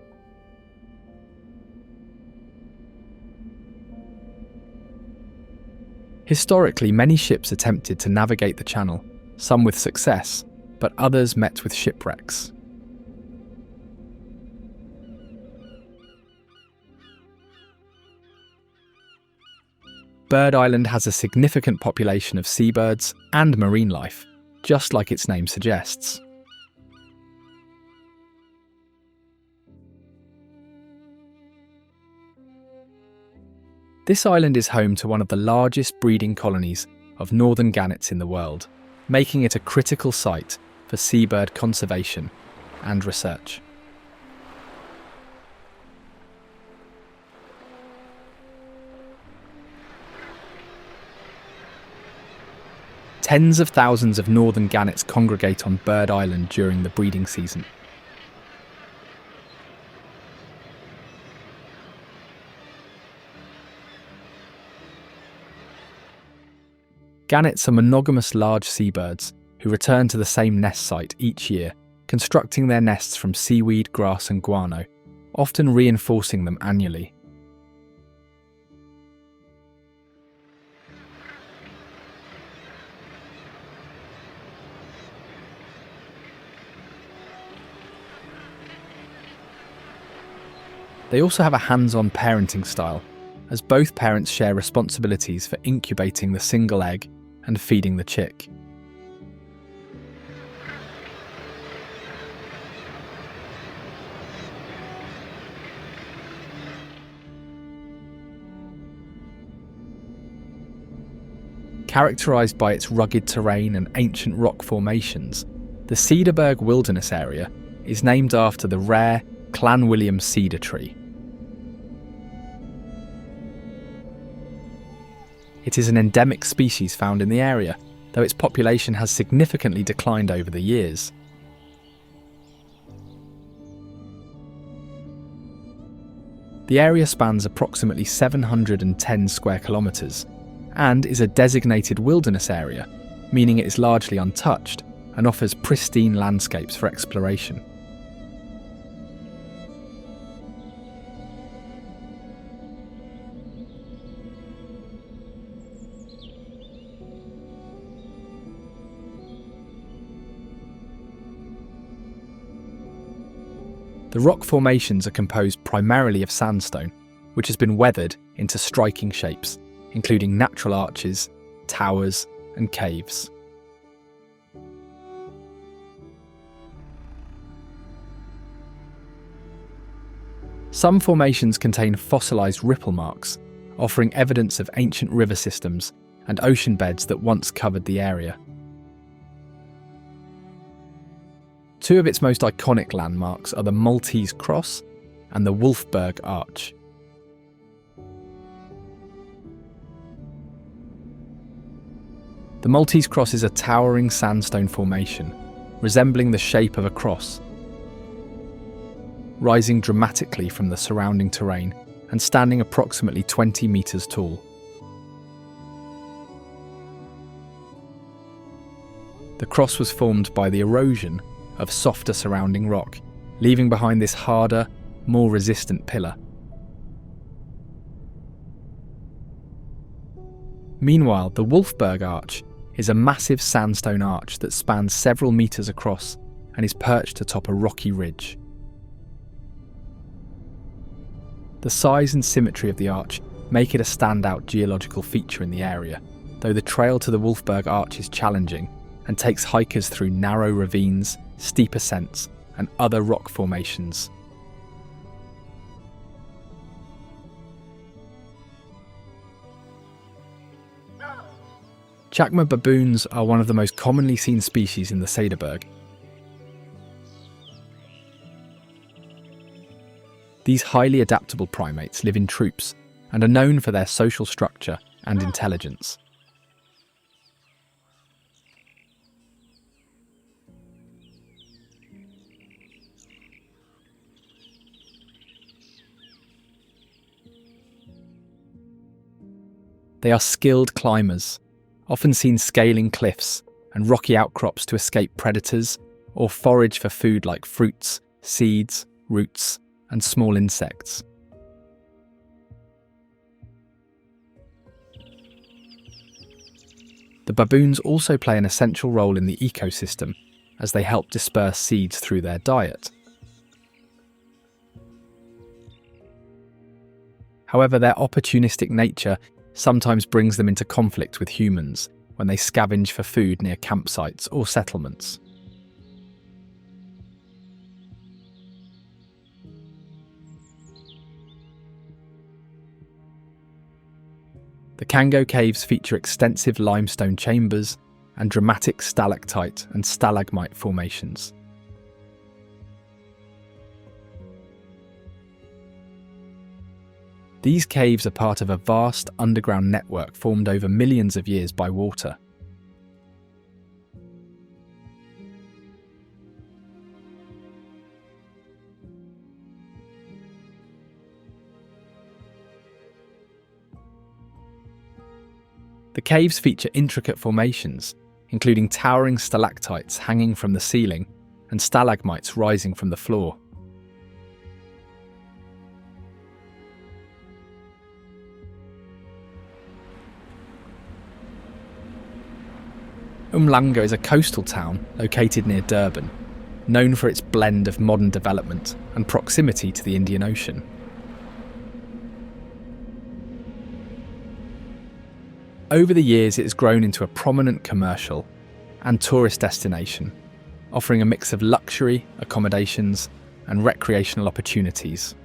Historically, many ships attempted to navigate the channel, some with success, but others met with shipwrecks. Bird Island has a significant population of seabirds and marine life, just like its name suggests. This island is home to one of the largest breeding colonies of northern gannets in the world, making it a critical site for seabird conservation and research. Tens of thousands of northern gannets congregate on Bird Island during the breeding season. Gannets are monogamous large seabirds who return to the same nest site each year, constructing their nests from seaweed, grass and guano, often reinforcing them annually. They also have a hands-on parenting style, as both parents share responsibilities for incubating the single egg and feeding the chick. Characterised by its rugged terrain and ancient rock formations, the Cederberg Wilderness area is named after the rare Clan William cedar tree. It is an endemic species found in the area, though its population has significantly declined over the years. The area spans approximately 710 square kilometres and is a designated wilderness area, meaning it is largely untouched and offers pristine landscapes for exploration. The rock formations are composed primarily of sandstone, which has been weathered into striking shapes, including natural arches, towers, and caves. Some formations contain fossilised ripple marks, offering evidence of ancient river systems and ocean beds that once covered the area. Two of its most iconic landmarks are the Maltese Cross and the Wolfberg Arch. The Maltese Cross is a towering sandstone formation, resembling the shape of a cross, rising dramatically from the surrounding terrain and standing approximately 20 metres tall. The cross was formed by the erosion of softer surrounding rock, leaving behind this harder, more resistant pillar. Meanwhile, the Wolfberg Arch is a massive sandstone arch that spans several metres across and is perched atop a rocky ridge. The size and symmetry of the arch make it a standout geological feature in the area, though the trail to the Wolfberg Arch is challenging and takes hikers through narrow ravines, steep ascents, and other rock formations. Chacma baboons are one of the most commonly seen species in the Cederberg. These highly adaptable primates live in troops and are known for their social structure and intelligence. They are skilled climbers, often seen scaling cliffs and rocky outcrops to escape predators or forage for food like fruits, seeds, roots, and small insects. The baboons also play an essential role in the ecosystem as they help disperse seeds through their diet. However, their opportunistic nature sometimes brings them into conflict with humans when they scavenge for food near campsites or settlements. The Kango Caves feature extensive limestone chambers and dramatic stalactite and stalagmite formations. These caves are part of a vast underground network formed over millions of years by water. The caves feature intricate formations, including towering stalactites hanging from the ceiling and stalagmites rising from the floor. Umhlanga is a coastal town located near Durban, known for its blend of modern development and proximity to the Indian Ocean. Over the years, it has grown into a prominent commercial and tourist destination, offering a mix of luxury, accommodations, and recreational opportunities.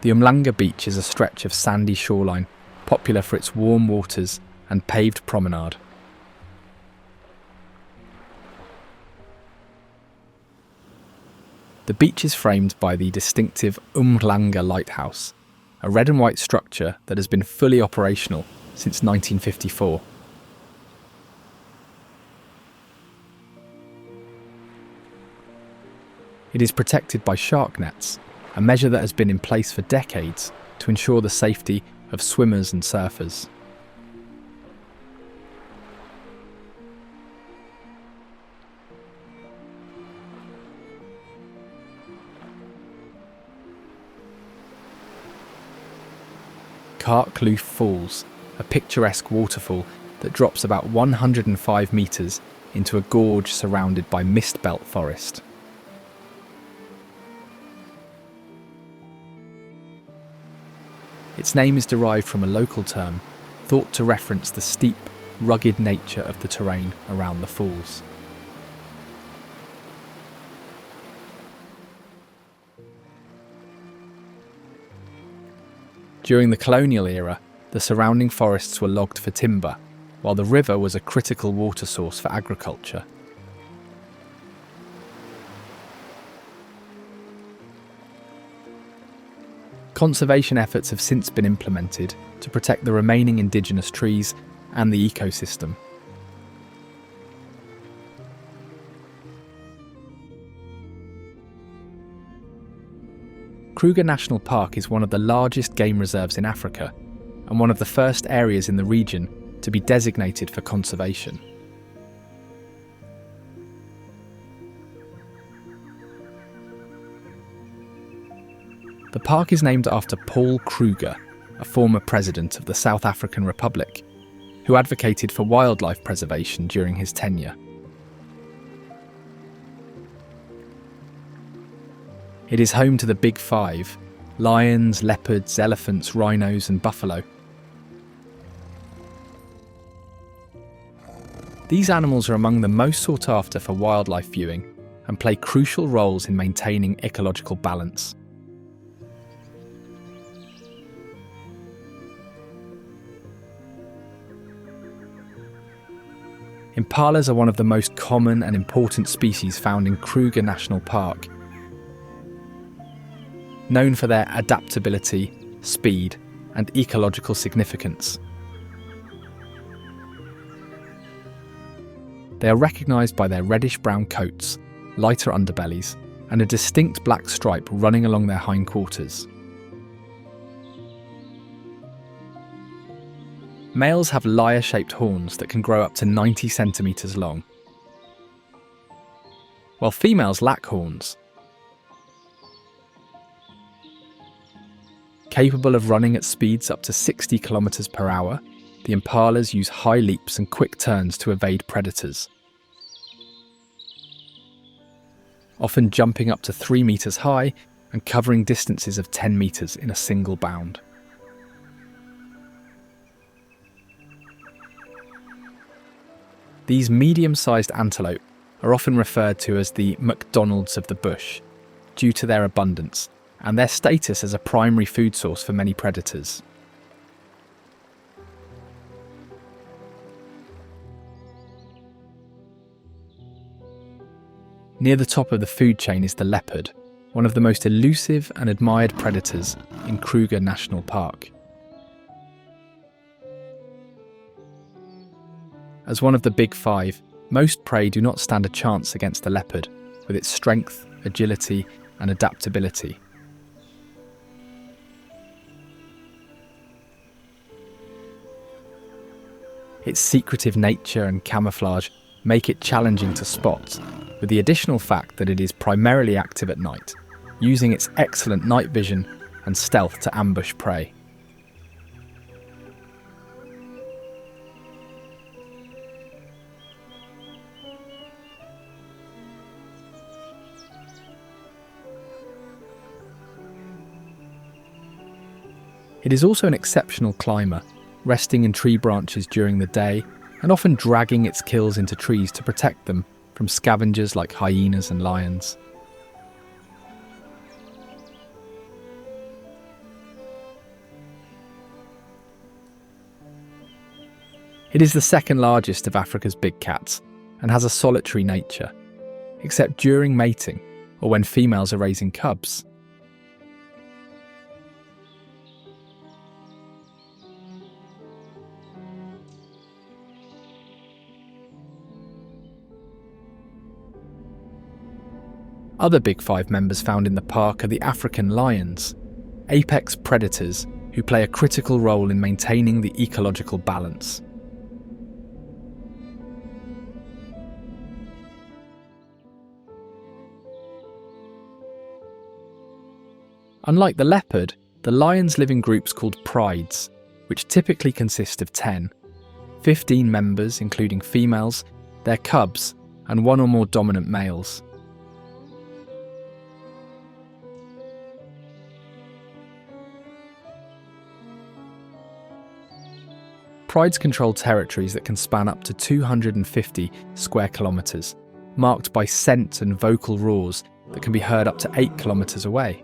The Umhlanga beach is a stretch of sandy shoreline, popular for its warm waters and paved promenade. The beach is framed by the distinctive Umhlanga lighthouse, a red and white structure that has been fully operational since 1954. It is protected by shark nets, a measure that has been in place for decades to ensure the safety of swimmers and surfers. Karkloof Falls, a picturesque waterfall that drops about 105 metres into a gorge surrounded by mist belt forest. Its name is derived from a local term thought to reference the steep, rugged nature of the terrain around the falls. During the colonial era, the surrounding forests were logged for timber, while the river was a critical water source for agriculture. Conservation efforts have since been implemented to protect the remaining indigenous trees and the ecosystem. Kruger National Park is one of the largest game reserves in Africa and one of the first areas in the region to be designated for conservation. The park is named after Paarl Kruger, a former president of the South African Republic, who advocated for wildlife preservation during his tenure. It is home to the Big Five: lions, leopards, elephants, rhinos, and buffalo. These animals are among the most sought after for wildlife viewing and play crucial roles in maintaining ecological balance. Impalas are one of the most common and important species found in Kruger National Park. Known for their adaptability, speed, and ecological significance. They are recognised by their reddish-brown coats, lighter underbellies, and a distinct black stripe running along their hindquarters. Males have lyre-shaped horns that can grow up to 90 centimetres long, while females lack horns. Capable of running at speeds up to 60 kilometers per hour, the impalas use high leaps and quick turns to evade predators. Often jumping up to 3 meters high and covering distances of 10 meters in a single bound. These medium-sized antelope are often referred to as the McDonald's of the bush, due to their abundance and their status as a primary food source for many predators. Near the top of the food chain is the leopard, one of the most elusive and admired predators in Kruger National Park. As one of the big five, most prey do not stand a chance against the leopard, with its strength, agility, and adaptability. Its secretive nature and camouflage make it challenging to spot, with the additional fact that it is primarily active at night, using its excellent night vision and stealth to ambush prey. It is also an exceptional climber, resting in tree branches during the day and often dragging its kills into trees to protect them from scavengers like hyenas and lions. It is the second largest of Africa's big cats and has a solitary nature, except during mating or when females are raising cubs. Other Big Five members found in the park are the African lions, apex predators who play a critical role in maintaining the ecological balance. Unlike the leopard, the lions live in groups called prides, which typically consist of 10, 15 members including females, their cubs, and one or more dominant males. Prides control territories that can span up to 250 square kilometres, marked by scent and vocal roars that can be heard up to 8 kilometres away.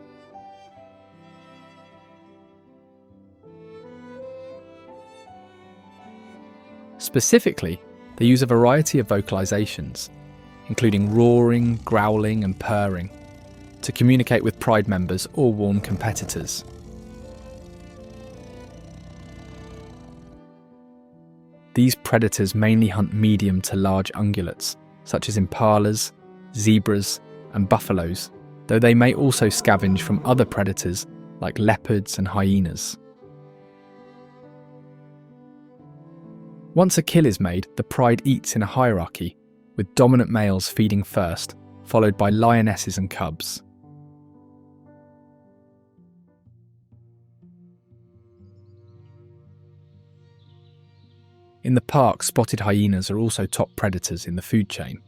Specifically, they use a variety of vocalizations, including roaring, growling and purring, to communicate with pride members or warn competitors. These predators mainly hunt medium to large ungulates, such as impalas, zebras, and buffaloes, though they may also scavenge from other predators like leopards and hyenas. Once a kill is made, the pride eats in a hierarchy, with dominant males feeding first, followed by lionesses and cubs. In the park, spotted hyenas are also top predators in the food chain.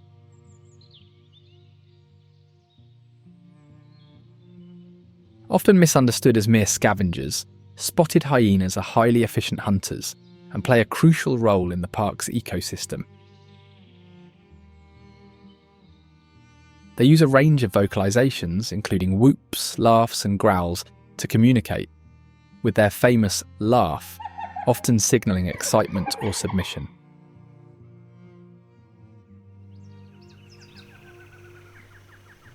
Often misunderstood as mere scavengers, spotted hyenas are highly efficient hunters and play a crucial role in the park's ecosystem. They use a range of vocalizations, including whoops, laughs, and growls, to communicate, with their famous laugh often signalling excitement or submission.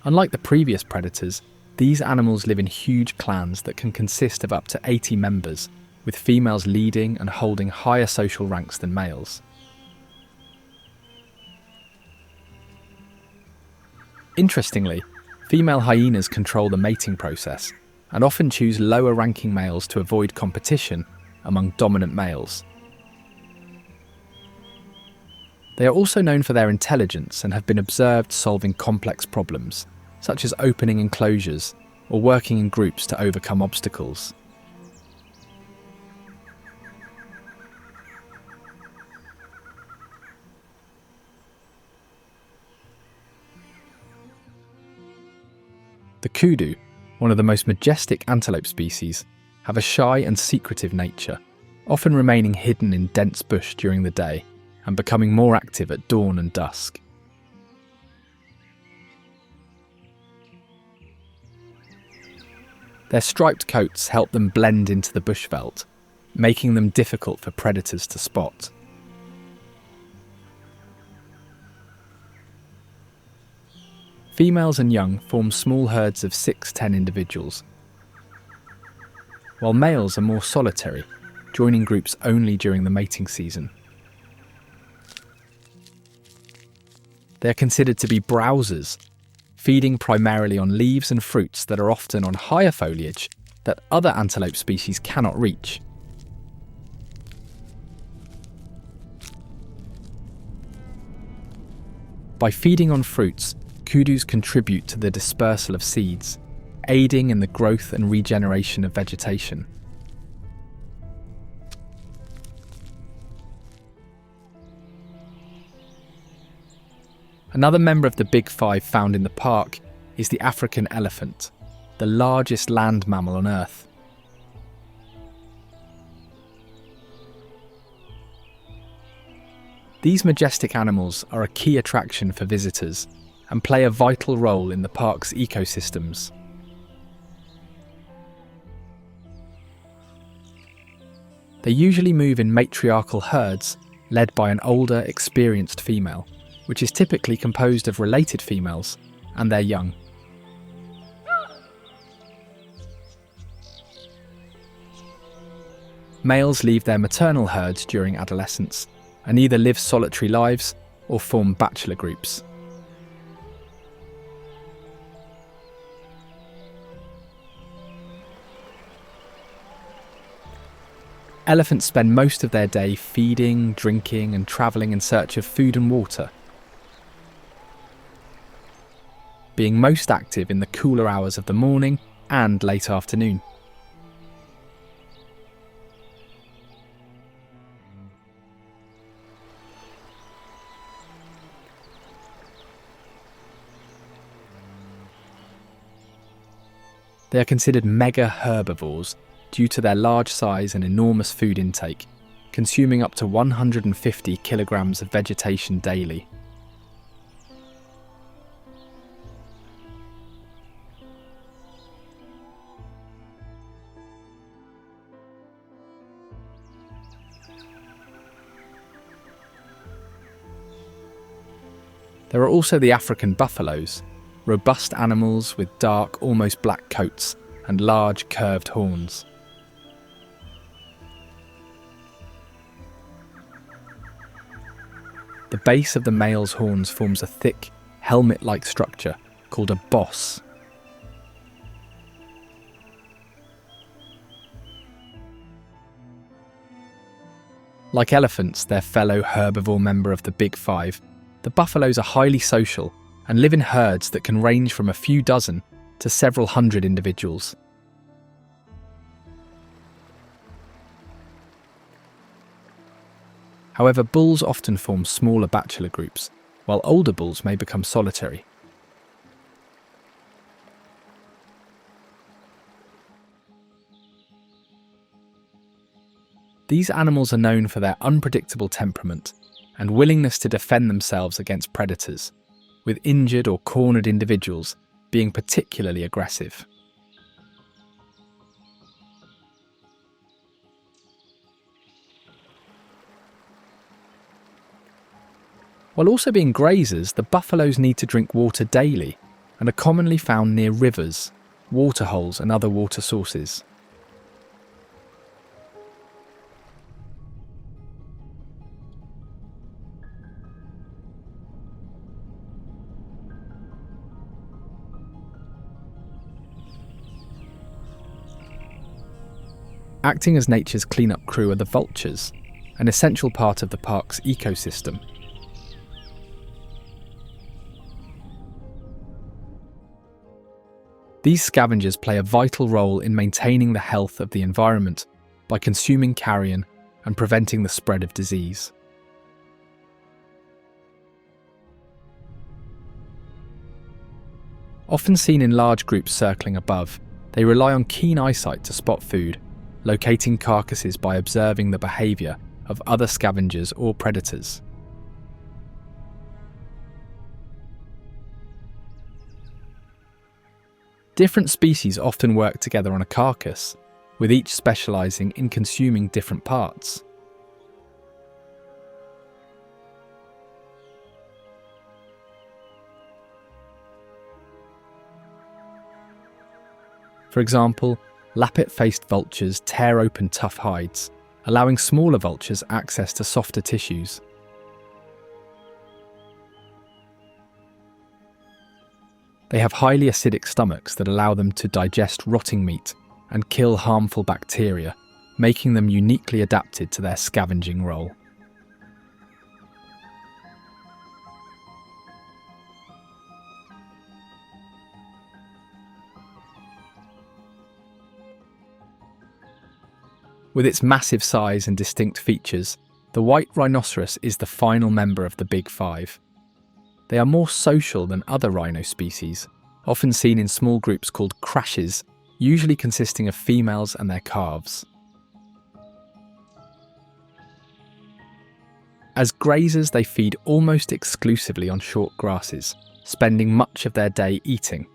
Unlike the previous predators, these animals live in huge clans that can consist of up to 80 members, with females leading and holding higher social ranks than males. Interestingly, female hyenas control the mating process and often choose lower-ranking males to avoid competition among dominant males. They are also known for their intelligence and have been observed solving complex problems, such as opening enclosures or working in groups to overcome obstacles. The kudu, one of the most majestic antelope species, have a shy and secretive nature, often remaining hidden in dense bush during the day and becoming more active at dawn and dusk. Their striped coats help them blend into the bushveld, making them difficult for predators to spot. Females and young form small herds of 6-10 individuals, while males are more solitary, joining groups only during the mating season. They are considered to be browsers, feeding primarily on leaves and fruits that are often on higher foliage that other antelope species cannot reach. By feeding on fruits, kudus contribute to the dispersal of seeds, aiding in the growth and regeneration of vegetation. Another member of the Big Five found in the park is the African elephant, the largest land mammal on Earth. These majestic animals are a key attraction for visitors and play a vital role in the park's ecosystems. They usually move in matriarchal herds led by an older, experienced female, which is typically composed of related females and their young. Males leave their maternal herds during adolescence and either live solitary lives or form bachelor groups. Elephants spend most of their day feeding, drinking, and travelling in search of food and water, being most active in the cooler hours of the morning and late afternoon. They are considered mega herbivores due to their large size and enormous food intake, consuming up to 150 kilograms of vegetation daily. There are also the African buffaloes, robust animals with dark, almost black coats and large, curved horns. The base of the male's horns forms a thick, helmet-like structure called a boss. Like elephants, their fellow herbivore member of the Big Five, the buffaloes are highly social and live in herds that can range from a few dozen to several hundred individuals. However, bulls often form smaller bachelor groups, while older bulls may become solitary. These animals are known for their unpredictable temperament and willingness to defend themselves against predators, with injured or cornered individuals being particularly aggressive. While also being grazers, the buffaloes need to drink water daily and are commonly found near rivers, waterholes and other water sources. Acting as nature's cleanup crew are the vultures, an essential part of the park's ecosystem. These scavengers play a vital role in maintaining the health of the environment by consuming carrion and preventing the spread of disease. Often seen in large groups circling above, they rely on keen eyesight to spot food, locating carcasses by observing the behaviour of other scavengers or predators. Different species often work together on a carcass, with each specialising in consuming different parts. For example, lappet-faced vultures tear open tough hides, allowing smaller vultures access to softer tissues. They have highly acidic stomachs that allow them to digest rotting meat and kill harmful bacteria, making them uniquely adapted to their scavenging role. With its massive size and distinct features, the white rhinoceros is the final member of the Big Five. They are more social than other rhino species, often seen in small groups called crashes, usually consisting of females and their calves. As grazers, they feed almost exclusively on short grasses, spending much of their day eating,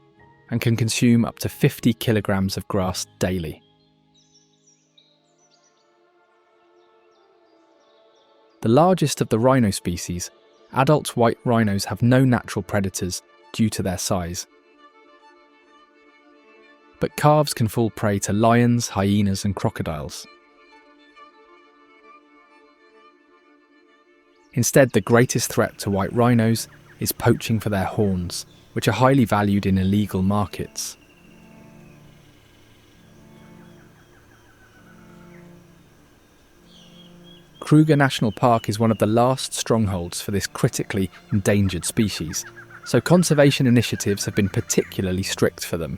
and can consume up to 50 kilograms of grass daily. The largest of the rhino species, adult white rhinos have no natural predators due to their size. But calves can fall prey to lions, hyenas and crocodiles. Instead, the greatest threat to white rhinos is poaching for their horns, which are highly valued in illegal markets. Kruger National Park is one of the last strongholds for this critically endangered species, so conservation initiatives have been particularly strict for them.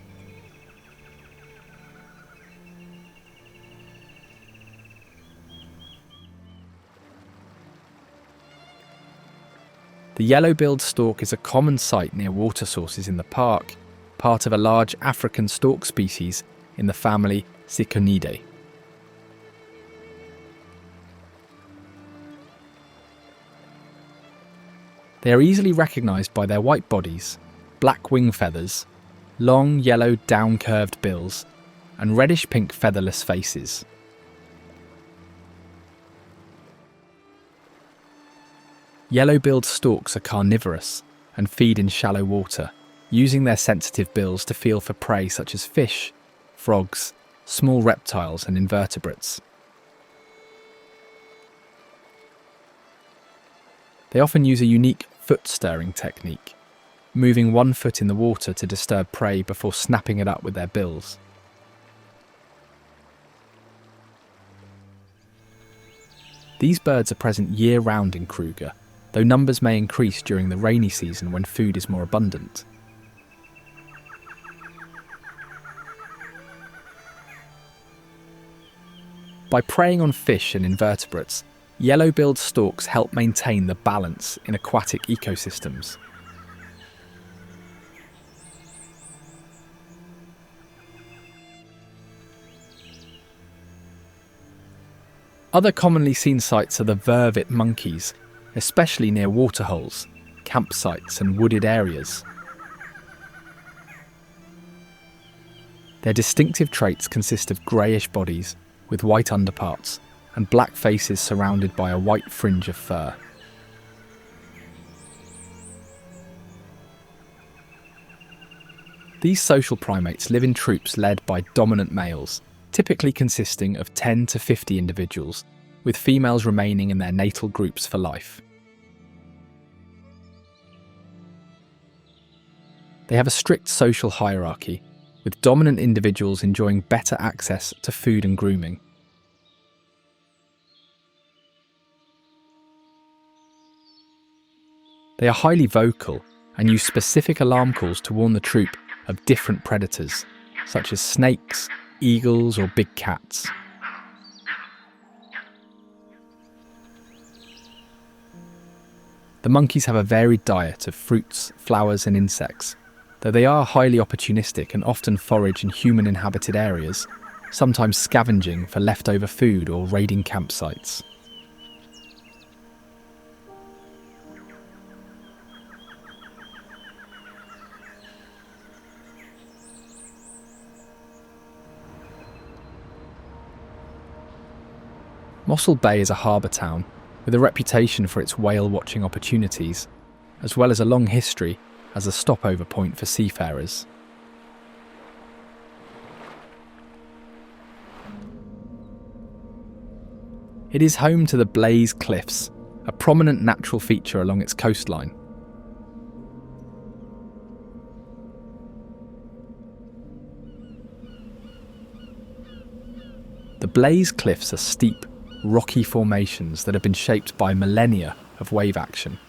The yellow-billed stork is a common sight near water sources in the park, part of a large African stork species in the family Cichonidae. They are easily recognised by their white bodies, black wing feathers, long yellow down-curved bills, and reddish-pink featherless faces. Yellow-billed storks are carnivorous and feed in shallow water, using their sensitive bills to feel for prey such as fish, frogs, small reptiles and invertebrates. They often use a unique foot-stirring technique, moving one foot in the water to disturb prey before snapping it up with their bills. These birds are present year-round in Kruger, though numbers may increase during the rainy season when food is more abundant. By preying on fish and invertebrates, yellow-billed storks help maintain the balance in aquatic ecosystems. Other commonly seen sights are the vervet monkeys, especially near waterholes, campsites and wooded areas. Their distinctive traits consist of greyish bodies with white underparts and black faces surrounded by a white fringe of fur. These social primates live in troops led by dominant males, typically consisting of 10 to 50 individuals, with females remaining in their natal groups for life. They have a strict social hierarchy, with dominant individuals enjoying better access to food and grooming. They are highly vocal and use specific alarm calls to warn the troop of different predators, such as snakes, eagles, or big cats. The monkeys have a varied diet of fruits, flowers, and insects, though they are highly opportunistic and often forage in human-inhabited areas, sometimes scavenging for leftover food or raiding campsites. Mosel Bay is a harbour town with a reputation for its whale-watching opportunities, as well as a long history as a stopover point for seafarers. It is home to the Blaze Cliffs, a prominent natural feature along its coastline. The Blaze Cliffs are steep, rocky formations that have been shaped by millennia of wave action.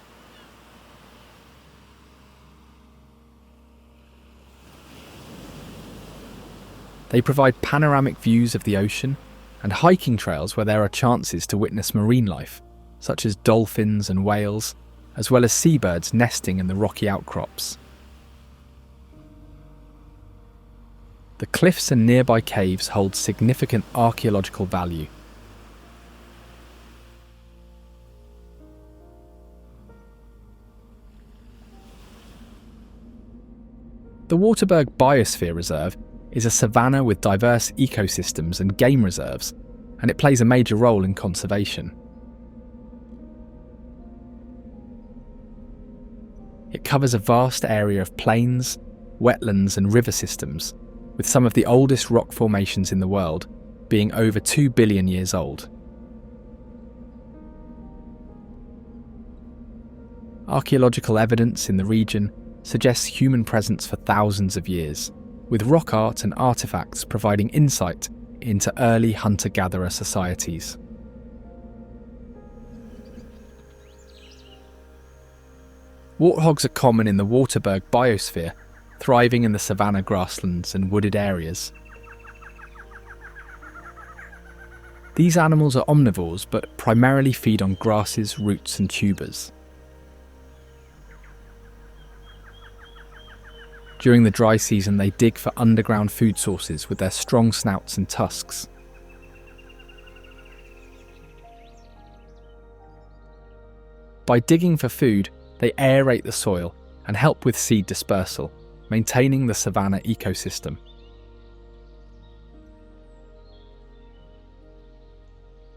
They provide panoramic views of the ocean and hiking trails where there are chances to witness marine life, such as dolphins and whales, as well as seabirds nesting in the rocky outcrops. The cliffs and nearby caves hold significant archaeological value. The Waterberg Biosphere Reserve is a savanna with diverse ecosystems and game reserves, and it plays a major role in conservation. It covers a vast area of plains, wetlands and river systems, with some of the oldest rock formations in the world being over 2 billion years old. Archaeological evidence in the region suggests human presence for thousands of years, with rock art and artefacts providing insight into early hunter-gatherer societies. Warthogs are common in the Waterberg biosphere, thriving in the savanna grasslands and wooded areas. These animals are omnivores but primarily feed on grasses, roots and tubers. During the dry season, they dig for underground food sources with their strong snouts and tusks. By digging for food, they aerate the soil and help with seed dispersal, maintaining the savanna ecosystem.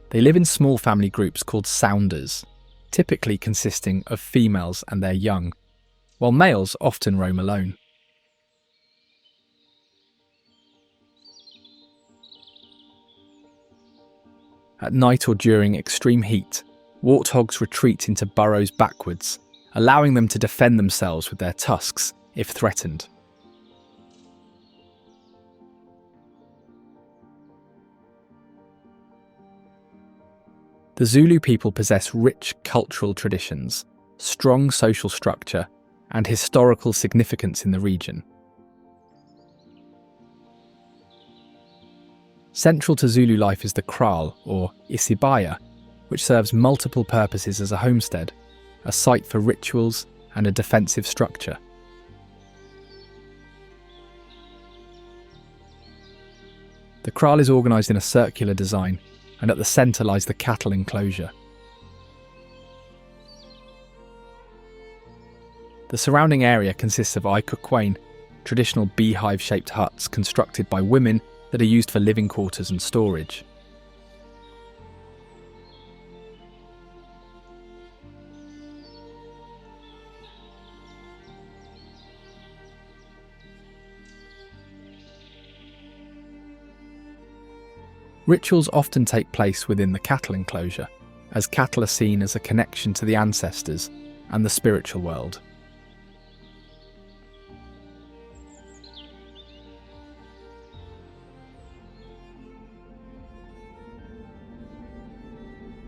They live in small family groups called sounders, typically consisting of females and their young, while males often roam alone. At night or during extreme heat, warthogs retreat into burrows backwards, allowing them to defend themselves with their tusks if threatened. The Zulu people possess rich cultural traditions, strong social structure, and historical significance in the region. Central to Zulu life is the kraal, or isibaya, which serves multiple purposes as a homestead, a site for rituals, and a defensive structure. The kraal is organised in a circular design, and at the centre lies the cattle enclosure. The surrounding area consists of aikukwain, traditional beehive-shaped huts constructed by women that are used for living quarters and storage. Rituals often take place within the cattle enclosure, as cattle are seen as a connection to the ancestors and the spiritual world.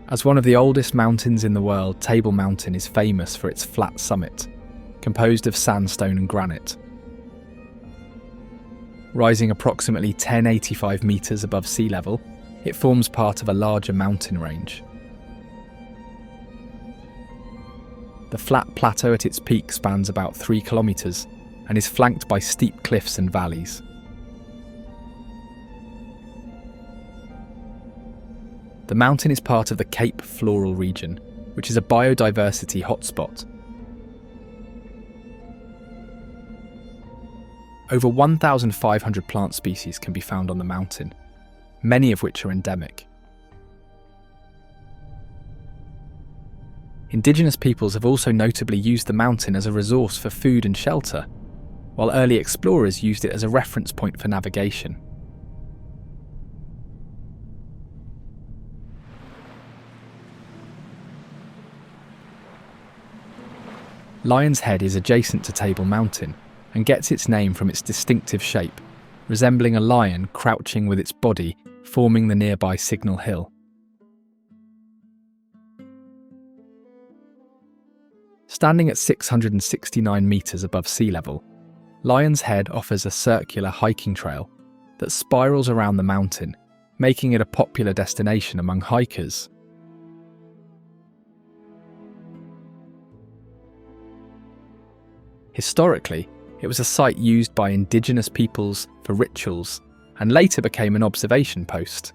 As one of the oldest mountains in the world, Table Mountain is famous for its flat summit, composed of sandstone and granite. Rising approximately 1085 metres above sea level, it forms part of a larger mountain range. The flat plateau at its peak spans about 3 kilometres and is flanked by steep cliffs and valleys. The mountain is part of the Cape Floral region, which is a biodiversity hotspot. Over 1,500 plant species can be found on the mountain, many of which are endemic. Indigenous peoples have also notably used the mountain as a resource for food and shelter, while early explorers used it as a reference point for navigation. Lion's Head is adjacent to Table Mountain and gets its name from its distinctive shape, resembling a lion crouching with its body forming the nearby Signal Hill. Standing at 669 metres above sea level, Lion's Head offers a circular hiking trail that spirals around the mountain, making it a popular destination among hikers. Historically, it was a site used by indigenous peoples for rituals and later became an observation post.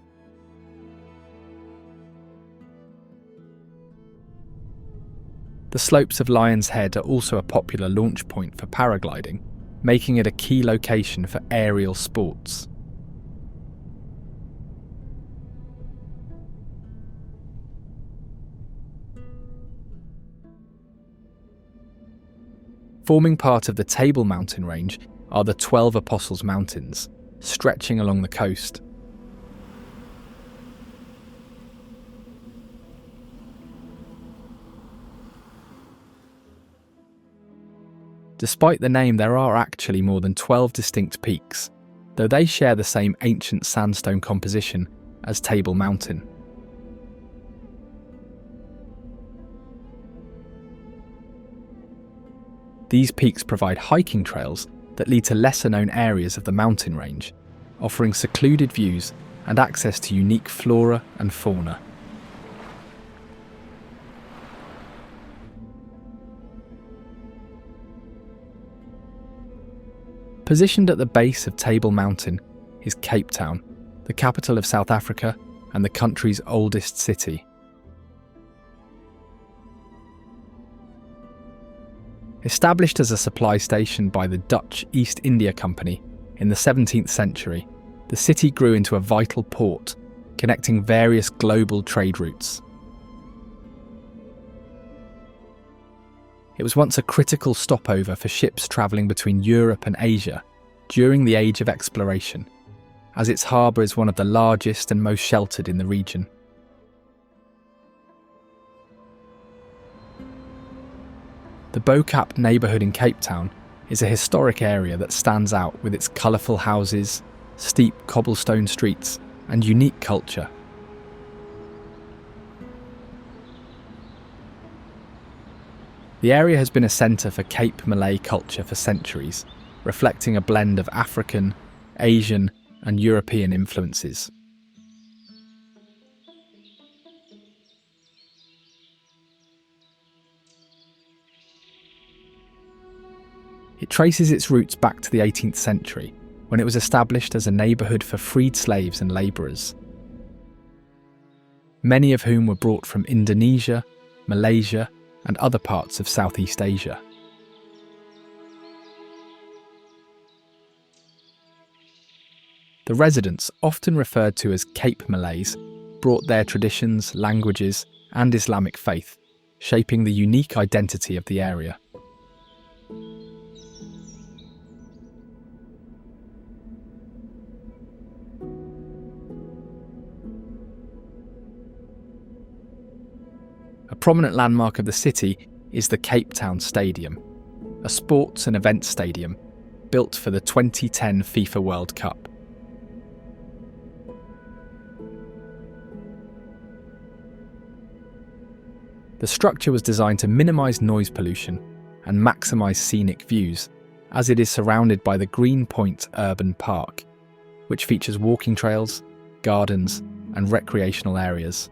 The slopes of Lion's Head are also a popular launch point for paragliding, making it a key location for aerial sports. Forming part of the Table Mountain range are the 12 Apostles Mountains, stretching along the coast. Despite the name, there are actually more than 12 distinct peaks, though they share the same ancient sandstone composition as Table Mountain. These peaks provide hiking trails that lead to lesser-known areas of the mountain range, offering secluded views and access to unique flora and fauna. Positioned at the base of Table Mountain is Cape Town, the capital of South Africa and the country's oldest city. Established as a supply station by the Dutch East India Company in the 17th century, the city grew into a vital port, connecting various global trade routes. It was once a critical stopover for ships travelling between Europe and Asia during the Age of Exploration, as its harbour is one of the largest and most sheltered in the region. The Bo-Kaap neighbourhood in Cape Town is a historic area that stands out with its colourful houses, steep cobblestone streets, and unique culture. The area has been a centre for Cape Malay culture for centuries, reflecting a blend of African, Asian, and European influences. It traces its roots back to the 18th century, when it was established as a neighbourhood for freed slaves and labourers, many of whom were brought from Indonesia, Malaysia, and other parts of Southeast Asia. The residents, often referred to as Cape Malays, brought their traditions, languages, and Islamic faith, shaping the unique identity of the area. A prominent landmark of the city is the Cape Town Stadium, a sports and events stadium built for the 2010 FIFA World Cup. The structure was designed to minimise noise pollution and maximise scenic views, as it is surrounded by the Green Point Urban Park, which features walking trails, gardens, and recreational areas.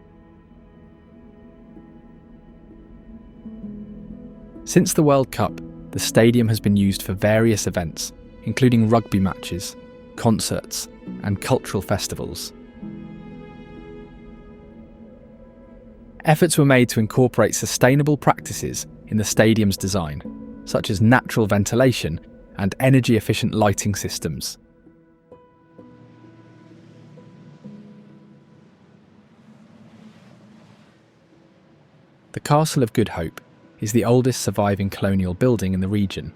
Since the World Cup, the stadium has been used for various events, including rugby matches, concerts, and cultural festivals. Efforts were made to incorporate sustainable practices in the stadium's design, such as natural ventilation and energy-efficient lighting systems. The Castle of Good Hope is the oldest surviving colonial building in the region,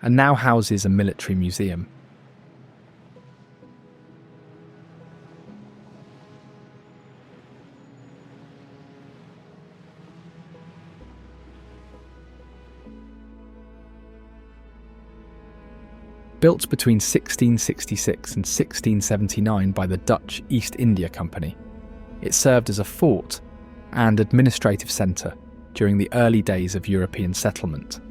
and now houses a military museum. Built between 1666 and 1679 by the Dutch East India Company, it served as a fort and administrative centre during the early days of European settlement.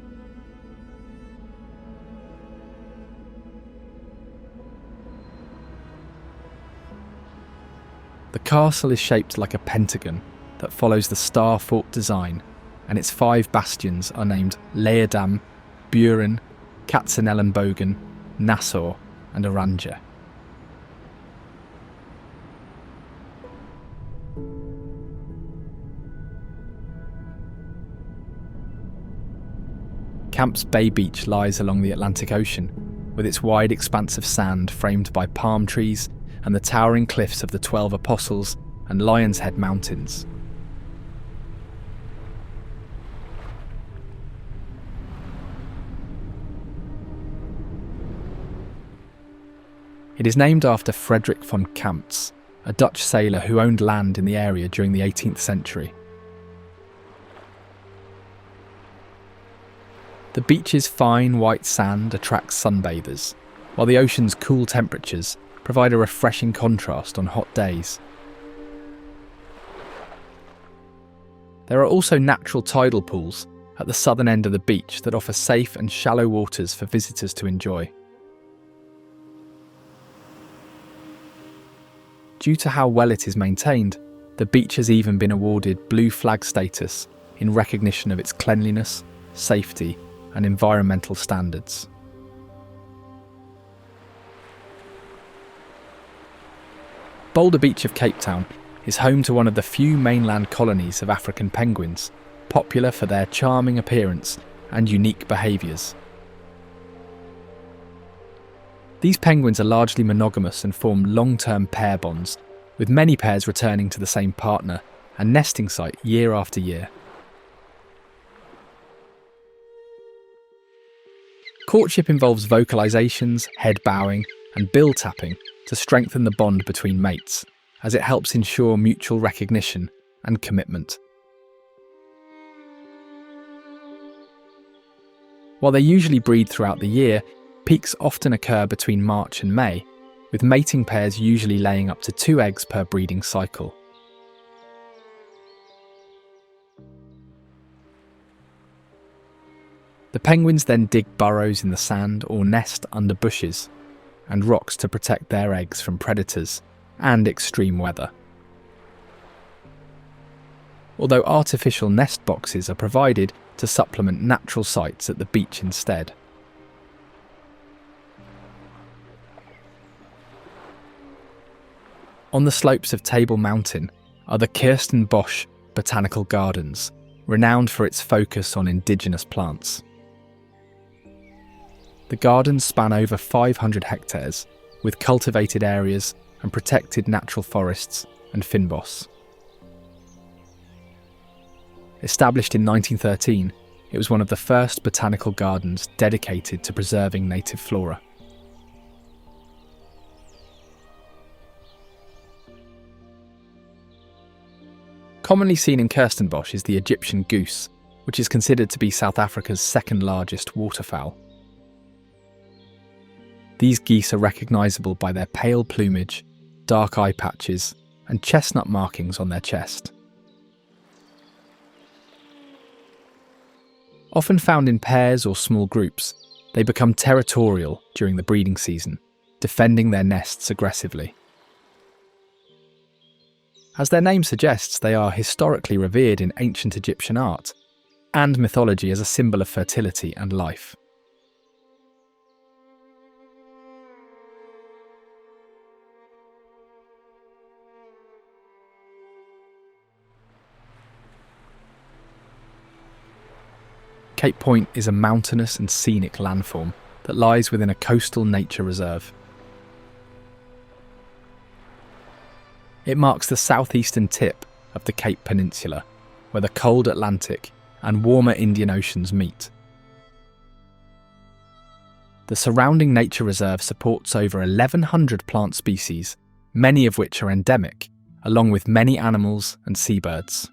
The castle is shaped like a pentagon that follows the star fort design, and its 5 bastions are named Leerdam, Buren, Katzenelnbogen, Nassau and Oranje. Camps Bay Beach lies along the Atlantic Ocean, with its wide expanse of sand framed by palm trees and the towering cliffs of the 12 Apostles and Lion's Head Mountains. It is named after Frederick von Kamptz, a Dutch sailor who owned land in the area during the 18th century. The beach's fine white sand attracts sunbathers, while the ocean's cool temperatures provide a refreshing contrast on hot days. There are also natural tidal pools at the southern end of the beach that offer safe and shallow waters for visitors to enjoy. Due to how well it is maintained, the beach has even been awarded Blue Flag status in recognition of its cleanliness, safety, and environmental standards. Boulder Beach of Cape Town is home to one of the few mainland colonies of African penguins, popular for their charming appearance and unique behaviours. These penguins are largely monogamous and form long-term pair bonds, with many pairs returning to the same partner and nesting site year after year. Courtship involves vocalisations, head bowing, and bill tapping to strengthen the bond between mates, as it helps ensure mutual recognition and commitment. While they usually breed throughout the year, peaks often occur between March and May, with mating pairs usually laying up to 2 eggs per breeding cycle. The penguins then dig burrows in the sand or nest under bushes and rocks to protect their eggs from predators and extreme weather. Although artificial nest boxes are provided to supplement natural sites at the beach instead. On the slopes of Table Mountain are the Kirstenbosch Botanical Gardens, renowned for its focus on indigenous plants. The gardens span over 500 hectares with cultivated areas and protected natural forests and fynbos. Established in 1913, it was one of the first botanical gardens dedicated to preserving native flora. Commonly seen in Kirstenbosch is the Egyptian goose, which is considered to be South Africa's second largest waterfowl. These geese are recognisable by their pale plumage, dark eye patches, and chestnut markings on their chest. Often found in pairs or small groups, they become territorial during the breeding season, defending their nests aggressively. As their name suggests, they are historically revered in ancient Egyptian art and mythology as a symbol of fertility and life. Cape Point is a mountainous and scenic landform that lies within a coastal nature reserve. It marks the southeastern tip of the Cape Peninsula, where the cold Atlantic and warmer Indian Oceans meet. The surrounding nature reserve supports over 1,100 plant species, many of which are endemic, along with many animals and seabirds.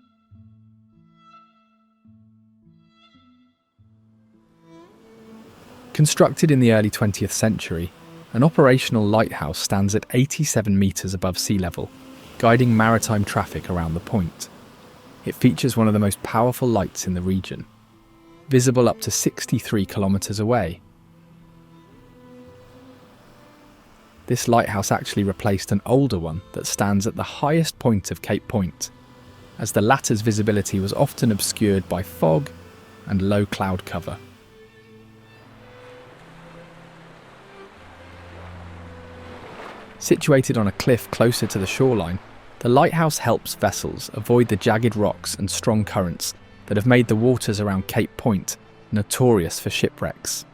Constructed in the early 20th century, an operational lighthouse stands at 87 metres above sea level, guiding maritime traffic around the point. It features one of the most powerful lights in the region, visible up to 63 kilometres away. This lighthouse actually replaced an older one that stands at the highest point of Cape Point, as the latter's visibility was often obscured by fog and low cloud cover. Situated on a cliff closer to the shoreline, the lighthouse helps vessels avoid the jagged rocks and strong currents that have made the waters around Cape Point notorious for shipwrecks.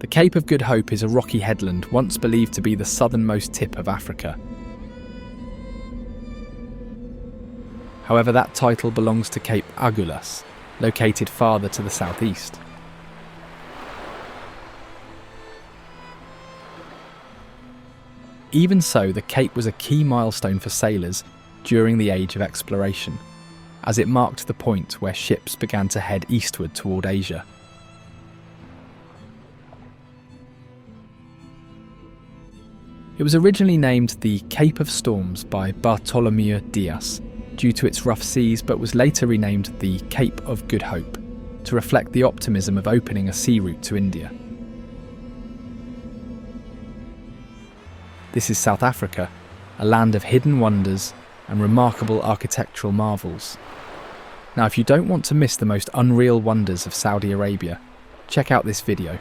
The Cape of Good Hope is a rocky headland once believed to be the southernmost tip of Africa. However, that title belongs to Cape Agulhas, located farther to the southeast. Even so, the Cape was a key milestone for sailors during the Age of Exploration, as it marked the point where ships began to head eastward toward Asia. It was originally named the Cape of Storms by Bartolomeu Dias due to its rough seas, but was later renamed the Cape of Good Hope to reflect the optimism of opening a sea route to India. This is South Africa, a land of hidden wonders and remarkable architectural marvels. Now, if you don't want to miss the most unreal wonders of Saudi Arabia, check out this video.